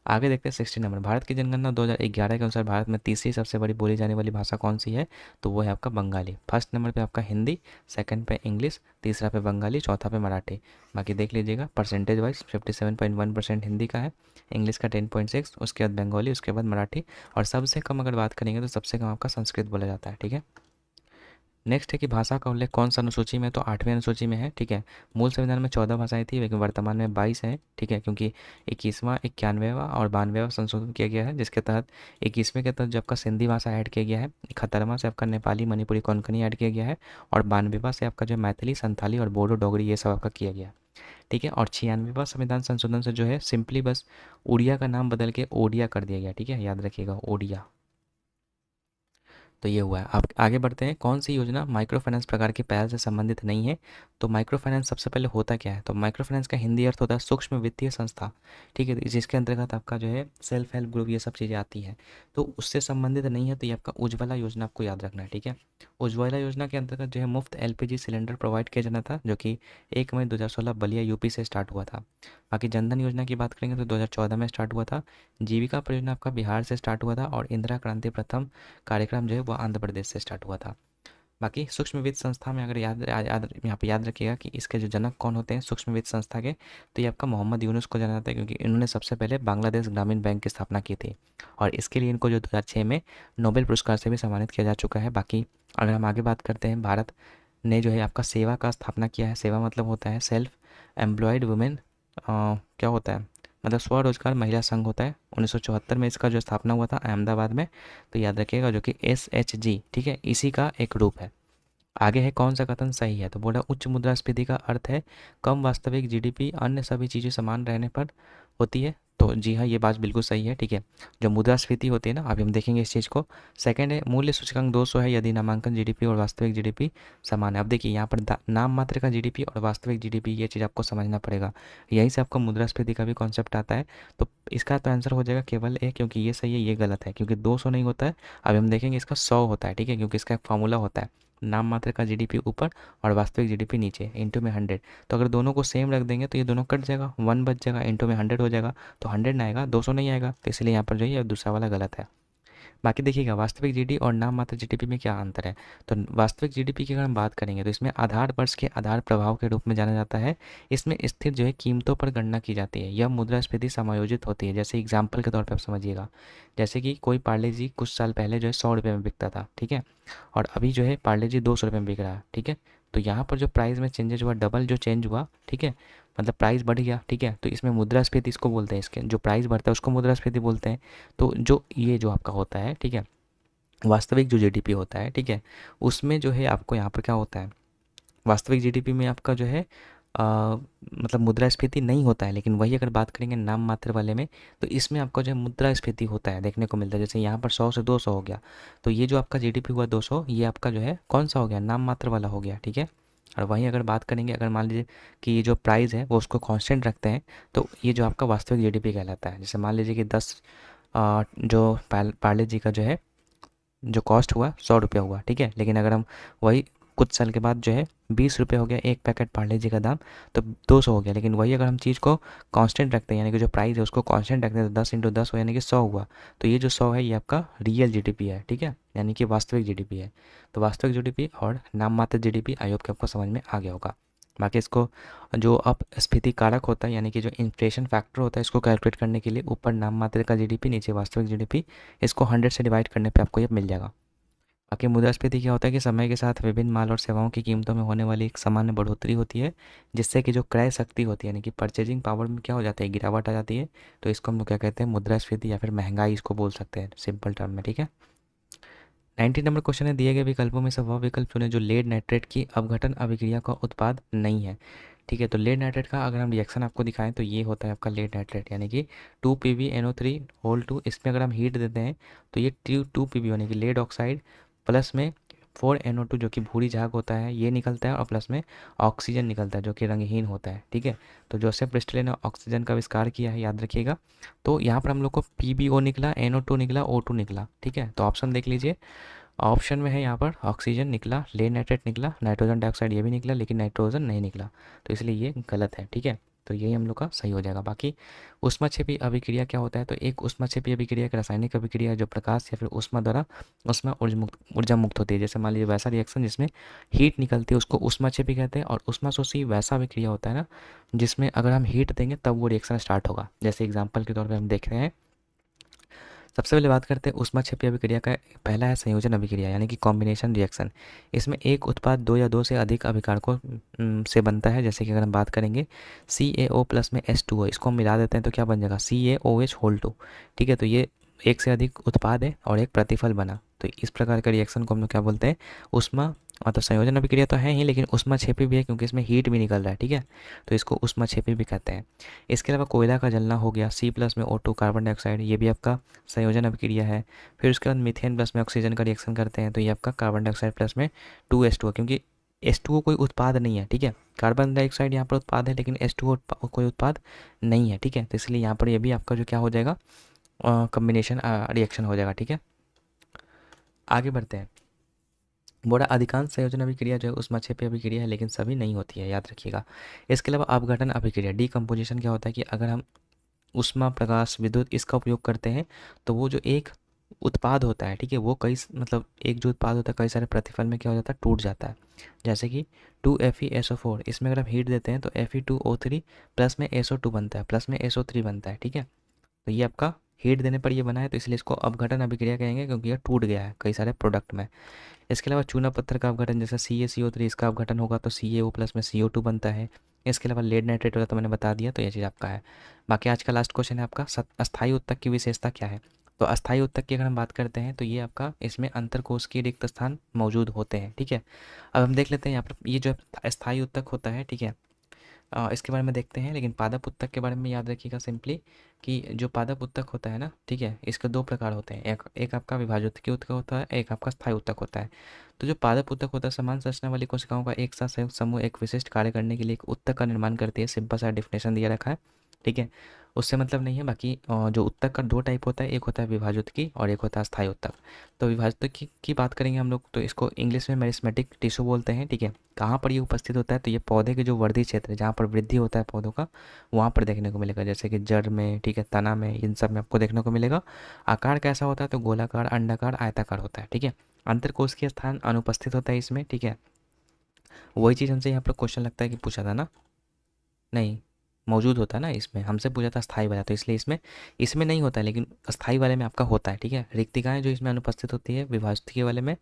आगे देखते हैं 60 नंबर। भारत की जनगणना 2011 के अनुसार भारत में तीसरी सबसे बड़ी बोली जाने वाली भाषा कौन सी है, तो वो है आपका बंगाली। फर्स्ट नंबर पे आपका हिंदी, सेकंड पे इंग्लिश, तीसरा पे बंगाली, चौथा पे मराठी। बाकी देख लीजिएगा परसेंटेज वाइज 57.1% हिंदी का है, इंग्लिश का 10.6, उसके बाद बंगाली, उसके बाद मराठी, और सबसे कम अगर बात करेंगे तो सबसे कम आपका संस्कृत बोला जाता है, ठीक है। नेक्स्ट है कि भाषा का उल्लेख कौन सा अनुसूची में, तो 8वीं अनुसूची में है, ठीक है। मूल संविधान में 14 भाषाएं थी, लेकिन वर्तमान में 22 हैं, ठीक है। क्योंकि 21वां, 91वां और 92वां संशोधन किया गया है, जिसके तहत 21वें के तहत जो आपका सिंधी भाषा ऐड किया गया है, 71वां से आपका नेपाली, मणिपुरी, कोंकणी ऐड किया गया है, और 92वां से आपका जो मैथिली, संथाली और बोडो डोगरी ये सब आपका किया गया, ठीक है। और 96वां संविधान संशोधन से जो है सिंपली बस उड़िया का नाम बदल के ओडिया कर दिया गया, ठीक है, याद रखिएगा ओडिया। तो ये हुआ है। अब आगे बढ़ते हैं। कौन सी योजना माइक्रो फाइनेंस प्रकार की पहल से संबंधित नहीं है, तो माइक्रो फाइनेंस सबसे पहले होता क्या है, तो माइक्रो फाइनेंस का हिंदी अर्थ होता है सूक्ष्म वित्तीय संस्था, ठीक है। जिसके अंतर्गत आपका जो है सेल्फ हेल्प ग्रुप ये सब चीज़ें आती हैं, तो उससे संबंधित नहीं है। तो ये आपका उज्ज्वला योजना आपको याद रखना है, ठीक है। उज्ज्वला योजना के अंतर्गत जो है मुफ्त एलपीजी सिलेंडर प्रोवाइड किया जाना था, जो कि 1 मई 2016 बलिया यूपी से स्टार्ट हुआ था। बाकी जनधन योजना की बात करेंगे तो 2014 में स्टार्ट हुआ था। जीविका परियोजना आपका बिहार से स्टार्ट हुआ था, और इंदिरा क्रांति प्रथम कार्यक्रम जो है वो आंध्र प्रदेश से स्टार्ट हुआ था। बाकी सूक्ष्म वित्त संस्था में अगर यहाँ पे याद रखिएगा कि इसके जो जनक कौन होते हैं सूक्ष्म वित्त संस्था के, तो ये आपका मोहम्मद यूनुस को जाना जाता है, क्योंकि इन्होंने सबसे पहले बांग्लादेश ग्रामीण बैंक की स्थापना की थी, और इसके लिए इनको जो 2006 में नोबेल पुरस्कार से भी सम्मानित किया जा चुका है। बाकी अगर हम आगे बात करते हैं, भारत ने जो है आपका सेवा का स्थापना किया है। सेवा मतलब होता है सेल्फ एम्प्लॉयड वुमेन, क्या होता है, मतलब स्वरोजगार महिला संघ होता है। 1974 में इसका जो स्थापना हुआ था अहमदाबाद में, तो याद रखिएगा, जो कि SHG, ठीक है, इसी का एक रूप है। आगे है कौन सा कथन सही है, तो बोला उच्च मुद्रास्फीति का अर्थ है कम वास्तविक जीडीपी अन्य सभी चीज़ें समान रहने पर होती है। तो जी हाँ, ये बात बिल्कुल सही है, ठीक है। जो मुद्रास्फीति होती है ना, अभी हम देखेंगे इस चीज़ को। सेकंड है मूल्य सूचकांक 200 है यदि नामांकन जीडीपी और वास्तविक जीडीपी समान है। अब देखिए यहाँ पर नाम मात्र का जीडीपी और वास्तविक जीडीपी ये चीज़ आपको समझना पड़ेगा, यहीं से आपको मुद्रास्फीति का भी कॉन्सेप्ट आता है। तो इसका तो आंसर हो जाएगा केवल ए, क्योंकि ये सही है, ये गलत है, क्योंकि 200 नहीं होता है। अभी हम देखेंगे इसका 100 होता है, ठीक है, क्योंकि इसका एक फॉर्मूला होता है, नाम मात्र का जीडीपी ऊपर और वास्तविक जीडीपी नीचे, इंटू में 100। तो अगर दोनों को सेम रख देंगे तो ये दोनों कट जाएगा, 1 बच जाएगा, इंटू में 100 हो जाएगा, तो 100 ना आएगा, 200 नहीं आएगा। तो इसलिए यहाँ पर जो है दूसरा वाला गलत है। बाकी देखिएगा वास्तविक जीडी और नाम मात्र जीडीपी में क्या अंतर है, तो वास्तविक जीडीपी की अगर हम बात करेंगे तो इसमें आधार वर्ष के आधार प्रभाव के रूप में जाना जाता है। इसमें स्थिर जो है कीमतों पर गणना की जाती है, यह मुद्रास्फीति समायोजित होती है। जैसे एग्जाम्पल के तौर पर आप समझिएगा, जैसे कि कोई पार्ले जी कुछ साल पहले जो है 100 रुपये में बिकता था, ठीक है, और अभी जो है पार्ले जी 200 रुपये में बिक रहा है, ठीक है। तो यहाँ पर जो प्राइस में चेंजेज हुआ, डबल जो चेंज हुआ, ठीक है, मतलब प्राइस बढ़ गया, ठीक है। तो इसमें मुद्रास्फीति इसको बोलते हैं, इसके जो प्राइस बढ़ता है उसको मुद्रास्फीति बोलते हैं। तो जो ये जो आपका होता है, ठीक है, वास्तविक जो जीडीपी होता है, ठीक है, उसमें जो है आपको यहाँ पर क्या होता है, वास्तविक जीडीपी में आपका जो है मतलब मुद्रास्फीति नहीं होता है, लेकिन वही अगर बात करेंगे नाम मात्र वाले में, तो इसमें आपका जो है मुद्रास्फीति होता है, देखने को मिलता है। जैसे यहाँ पर 100 से 200 हो गया, तो ये जो आपका जीडीपी हुआ 200, ये आपका जो है कौन सा हो गया, नाम मात्र वाला हो गया, ठीक है। और वहीं अगर बात करेंगे, अगर मान लीजिए कि ये जो प्राइस है वो उसको कांस्टेंट रखते हैं, तो ये जो आपका वास्तविक जीडीपी कहलाता है। जैसे मान लीजिए कि 10 जो पार्ले जी का जो है जो कॉस्ट हुआ 100 रुपये हुआ, ठीक है। लेकिन अगर हम वही कुछ साल के बाद जो है 20 रुपये हो गया एक पैकेट पार्ले जी का दाम, तो 200 हो गया। लेकिन वही अगर हम चीज़ को कांस्टेंट रखते हैं, यानी कि जो प्राइस है उसको कांस्टेंट रखते हैं, तो 10 × 10 हो, यानी कि 100 हुआ। तो ये जो 100 है ये आपका रियल जीडीपी है, ठीक है, यानी कि वास्तविक जीडीपी है। तो वास्तविक जीडीपी और नाम मात्र जीडीपी आई होप कि आपको समझ में आ गया होगा। बाकी इसको जो अपस्फीति कारक होता है, यानी कि जो इन्फ्लेशन फैक्टर होता है, इसको कैलकुलेट करने के लिए ऊपर नाम मात्र का जीडीपी, नीचे वास्तविक जीडीपी, इसको 100 से डिवाइड करने पे आपको ये मिल जाएगा। बाकी मुद्रास्फीति क्या होता है कि समय के साथ विभिन्न माल और सेवाओं की कीमतों में होने वाली एक सामान्य बढ़ोतरी होती है, जिससे कि जो क्रय शक्ति होती है, यानी कि परचेजिंग पावर में क्या हो जाता है, गिरावट आ जाती है। तो इसको हम लोग क्या कहते हैं, मुद्रास्फीति या फिर महंगाई इसको बोल सकते हैं सिंपल टर्म में, ठीक है। 19 नंबर क्वेश्चन है, दिए गए विकल्पों में से वह विकल्प चुने जो लेड नाइट्रेट की अपघटन अभिक्रिया का उत्पाद नहीं है, ठीक है। तो लेड नाइट्रेट का अगर हम रिएक्शन आपको दिखाएं तो ये होता है आपका लेड नाइट्रेट, यानी कि 2PbNO3 इसमें अगर हम हीट देते हैं तो ये 2Pb यानी कि लेड ऑक्साइड प्लस में 4NO2 जो कि भूरी झाग होता है ये निकलता है, और प्लस में ऑक्सीजन निकलता है जो कि रंगहीन होता है, ठीक है। तो जोसेफ प्रिस्टले ने ऑक्सीजन का आविष्कार किया है, याद रखिएगा। तो यहाँ पर हम लोग को PbO निकला, NO2 निकला, O2 निकला, ठीक है। तो ऑप्शन देख लीजिए, ऑप्शन में है यहाँ पर ऑक्सीजन निकला, लेड नाइट्रेट निकला, नाइट्रोजन डाइऑक्साइड ये भी निकला, लेकिन नाइट्रोजन नहीं निकला। तो इसलिए ये गलत है, ठीक है। तो यही हम लोग का सही हो जाएगा। बाकी ऊष्माक्षेपी अभिक्रिया क्या होता है, तो एक ऊष्माक्षेपी अभिक्रिया एक रासायनिक अभिक्रिया है जो प्रकाश या फिर ऊष्मा द्वारा ऊर्जा मुक्त होती है। जैसे मान लीजिए वैसा रिएक्शन जिसमें हीट निकलती है उसको ऊष्माक्षेपी कहते हैं, और ऊष्माशोषी वैसा अभिक्रिया होता है ना जिसमें अगर हम हीट देंगे तब वो रिएक्शन स्टार्ट होगा। जैसे एग्जाम्पल के तौर पर हम देख रहे हैं, सबसे पहले बात करते हैं ऊष्माक्षेपी अभिक्रिया का। पहला है संयोजन अभिक्रिया, यानी कि कॉम्बिनेशन रिएक्शन। इसमें एक उत्पाद दो या दो से अधिक अभिकारकों से बनता है। जैसे कि अगर हम बात करेंगे CaO प्लस में H2O, इसको हम मिला देते हैं तो क्या बन जाएगा, CaOH2, ठीक है। तो ये एक से अधिक उत्पाद है और एक प्रतिफल बना, तो इस प्रकार का रिएक्शन को हम लोग क्या बोलते हैं, ऊष्मा मतलब संयोजन अभिक्रिया तो है ही, लेकिन ऊष्माक्षेपी भी है क्योंकि इसमें हीट भी निकल रहा है, ठीक है। तो इसको ऊष्माक्षेपी भी कहते हैं। इसके अलावा कोयला का जलना हो गया, C प्लस में O2 कार्बन डाइऑक्साइड, ये भी आपका संयोजन अभिक्रिया है। फिर उसके बाद मीथेन प्लस में ऑक्सीजन का रिएक्शन करते हैं तो ये आपका कार्बन डाइऑक्साइड प्लस में 2H2O, क्योंकि H2O कोई उत्पाद नहीं है, ठीक है। कार्बन डाइऑक्साइड यहाँ पर उत्पाद है लेकिन H2O कोई उत्पाद नहीं है, ठीक है। तो इसलिए यहाँ पर ये भी आपका जो क्या हो जाएगा, कम्बिनेशन रिएक्शन हो जाएगा, ठीक है। आगे बढ़ते हैं। बोला अधिकांश संयोजन अभिक्रिया जो है ऊष्माक्षेपी अभिक्रिया है, लेकिन सभी नहीं होती है, याद रखिएगा। इसके अलावा अपघटन अभिक्रिया डीकम्पोजिशन क्या होता है कि अगर हम ऊष्मा प्रकाश विद्युत इसका उपयोग करते हैं तो वो जो एक उत्पाद होता है, ठीक है, वो कई मतलब एक जो उत्पाद होता है कई सारे प्रतिफल में क्या हो जाता है, टूट जाता है। जैसे कि 2FeSO4, इसमें अगर हम हीट देते हैं तो Fe2O3 प्लस में SO2 बनता है, प्लस में SO3 बनता है, ठीक है। तो ये आपका हीट देने पर ये बना है, तो इसलिए इसको अपघटन अभिक्रिया कहेंगे क्योंकि ये टूट गया है कई सारे प्रोडक्ट में। इसके अलावा चूना पत्थर का अपघटन, जैसे CaCO3 इसका अपघटन होगा तो CaO प्लस में CO2 बनता है। इसके अलावा लेड नाइट्रेट वाला तो मैंने बता दिया, तो ये चीज़ आपका है। बाकी आज का लास्ट क्वेश्चन है आपका, अस्थायी उत्तक की विशेषता क्या है। तो अस्थायी उत्तक की अगर हम बात करते हैं तो ये आपका इसमें अंतरकोश की रिक्त स्थान मौजूद होते हैं, ठीक है। अब हम देख लेते हैं यहाँ पर ये जो अस्थायी उत्तक होता है, ठीक है, इसके बारे में देखते हैं। लेकिन पादप उत्तक के बारे में याद रखिएगा सिंपली कि जो पादप उत्तक होता है ना, ठीक है, इसके दो प्रकार होते हैं, एक आपका विभाजोत्तकीय उत्तक होता है, एक आपका स्थायी उत्तक होता है। तो जो पादप उत्तक होता है समान संरचना वाली कोशिकाओं का एक साथ संयुक्त समूह एक विशिष्ट कार्य करने के लिए एक उत्तक का निर्माण करती है। सिंपल सा डेफिनेशन दिया रखा है, ठीक है, उससे मतलब नहीं है। बाकी जो उत्तक का दो टाइप होता है, एक होता है विभाजोत्तकीय और एक होता है स्थायी उत्तक। तो विभाजोत्तकीय की बात करेंगे हम लोग तो इसको इंग्लिश में मेरिस्मेटिक टिश्यू बोलते हैं, ठीक है। कहाँ पर ये उपस्थित होता है, तो ये पौधे के जो वर्धी क्षेत्र है जहाँ पर वृद्धि होता है पौधों का, वहाँ पर देखने को मिलेगा। जैसे कि जड़ में, ठीक है, तना में, इन सब में आपको देखने को मिलेगा। आकार कैसा होता है, तो गोलाकार, अंडाकार, आयताकार होता है, ठीक है। अंतरकोशिकीय स्थान अनुपस्थित होता है इसमें, ठीक है। वही चीज़ हमसे यहाँ पर क्वेश्चन लगता है कि पूछा था ना, नहीं मौजूद होता है ना, इसमें हमसे पूछा था स्थायी वाला, तो इसलिए इसमें इसमें नहीं होता है, लेकिन स्थायी वाले में आपका होता है, ठीक है। रिक्तिकाएं जो इसमें अनुपस्थित होती है विभाजकीय वाले में।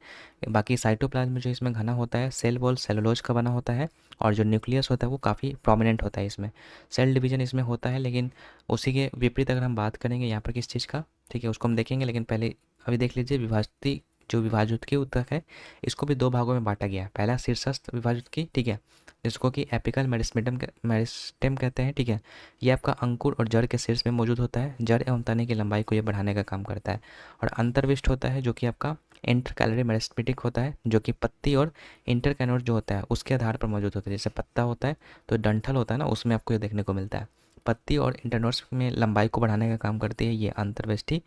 बाकी साइटोप्लाज्म जो इसमें घना होता है, सेल वॉल सेलुलोज का बना होता है, और जो न्यूक्लियस होता है वो काफ़ी प्रोमिनेंट होता है इसमें। सेल डिवीजन इसमें होता है, लेकिन उसी के विपरीत अगर हम बात करेंगे यहाँ पर किस चीज़ का, ठीक है, उसको हम देखेंगे। लेकिन पहले अभी देख लीजिए विभाजती जो विभाजोत्तकीय उत्तक है इसको भी दो भागों में बांटा गया है। पहला शीर्षस्थ विभाजोत्तकीय, ठीक है, जिसको कि एपिकल मेरिस्टेम कहते हैं, ठीक है। ये आपका अंकुर और जड़ के शीर्ष में मौजूद होता है। जड़ एवं तने की लंबाई को ये बढ़ाने का काम करता है। और अंतर्विष्ट होता है जो कि आपका इंटरकैलरी मेरिस्टेमिक होता है, जो कि पत्ती और इंटरकैनोड जो होता है उसके आधार पर मौजूद होता है। जैसे पत्ता होता है तो डंठल होता है ना, उसमें आपको ये देखने को मिलता है। पत्ती और इंटरनोड्स में लंबाई को बढ़ाने का काम करती है ये अंतर्विष्टि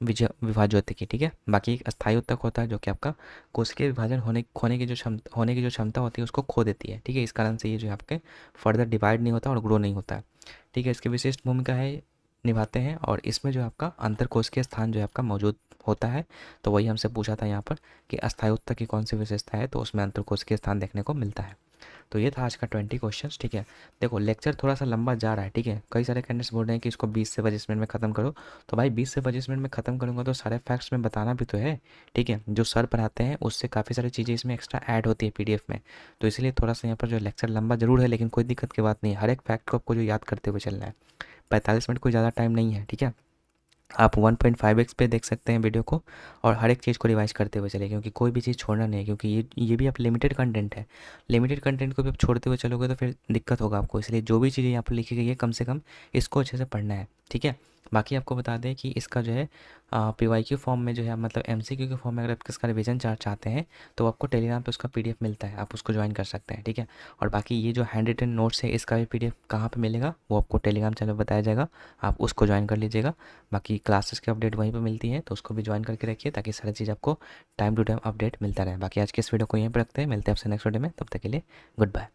विभाज्योतिकी, ठीक है। बाकी एक अस्थायी ऊतक होता है जो कि आपका कोशिकीय विभाजन होने की जो क्षमता होती है उसको खो देती है, ठीक है। इस कारण से ये जो है आपके फर्दर डिवाइड नहीं होता और ग्रो नहीं होता है, ठीक है। इसकी विशिष्ट भूमिका है निभाते हैं और इसमें जो है आपका अंतरकोशिकीय स्थान जो है आपका मौजूद होता है। तो वही हमसे पूछा था यहाँ पर कि अस्थायी ऊतक की कौन सी विशेषता है, तो उसमें अंतरकोशिकीय स्थान देखने को मिलता है। तो ये था आज का 20 क्वेश्चंस, ठीक है। देखो लेक्चर थोड़ा सा लंबा जा रहा है, ठीक है। कई सारे कैंडिडेट्स बोल रहे हैं कि इसको 20 से 25 मिनट में ख़त्म करो। तो भाई 20 से 25 मिनट में ख़त्म करूँगा तो सारे फैक्ट्स में बताना भी तो है, ठीक है। जो सर पढ़ाते हैं उससे काफ़ी सारी चीज़ें इसमें एक्स्ट्रा ऐड होती है पीडीएफ में। तो इसलिए थोड़ा सा यहाँ पर जो लेक्चर लंबा जरूर है, लेकिन कोई दिक्कत की बात नहीं है। हर एक फैक्ट को आपको जो याद करते हुए चलना है। 45 मिनट कोई ज़्यादा टाइम नहीं है, ठीक है। आप 1.5x पे देख सकते हैं वीडियो को और हर एक चीज़ को रिवाइज करते हुए चले, क्योंकि कोई भी चीज़ छोड़ना नहीं है, क्योंकि ये भी आप लिमिटेड कंटेंट है। लिमिटेड कंटेंट को भी आप छोड़ते हुए चलोगे तो फिर दिक्कत होगा आपको। इसलिए जो भी चीज़ें यहाँ पर लिखी गई है कम से कम इसको अच्छे से पढ़ना है, ठीक है। बाकी आपको बता दें कि इसका जो है पीवाईक्यू फॉर्म में जो है मतलब एमसीक्यू के फॉर्म में अगर आप इसका रिवीजन चार्ट चाहते हैं तो आपको टेलीग्राम पे उसका पीडीएफ मिलता है, आप उसको ज्वाइन कर सकते हैं, ठीक है। और बाकी ये जो हैंड रिटन नोट्स है इसका भी पीडीएफ कहाँ पे मिलेगा वो आपको टेलीग्राम चैनल बताया जाएगा, आप उसको ज्वाइन कर लीजिएगा। बाकी क्लासेस की अपडेट वहीं पे मिलती है तो उसको भी ज्वाइन करके रखिए ताकि सारी चीज़ आपको टाइम टू टाइम अपडेट मिलता रहे। बाकी आज के इस वीडियो को यहीं पर रखते हैं, मिलते हैं आपसे नेक्स्ट वीडियो में, तब तक के लिए गुड बाय।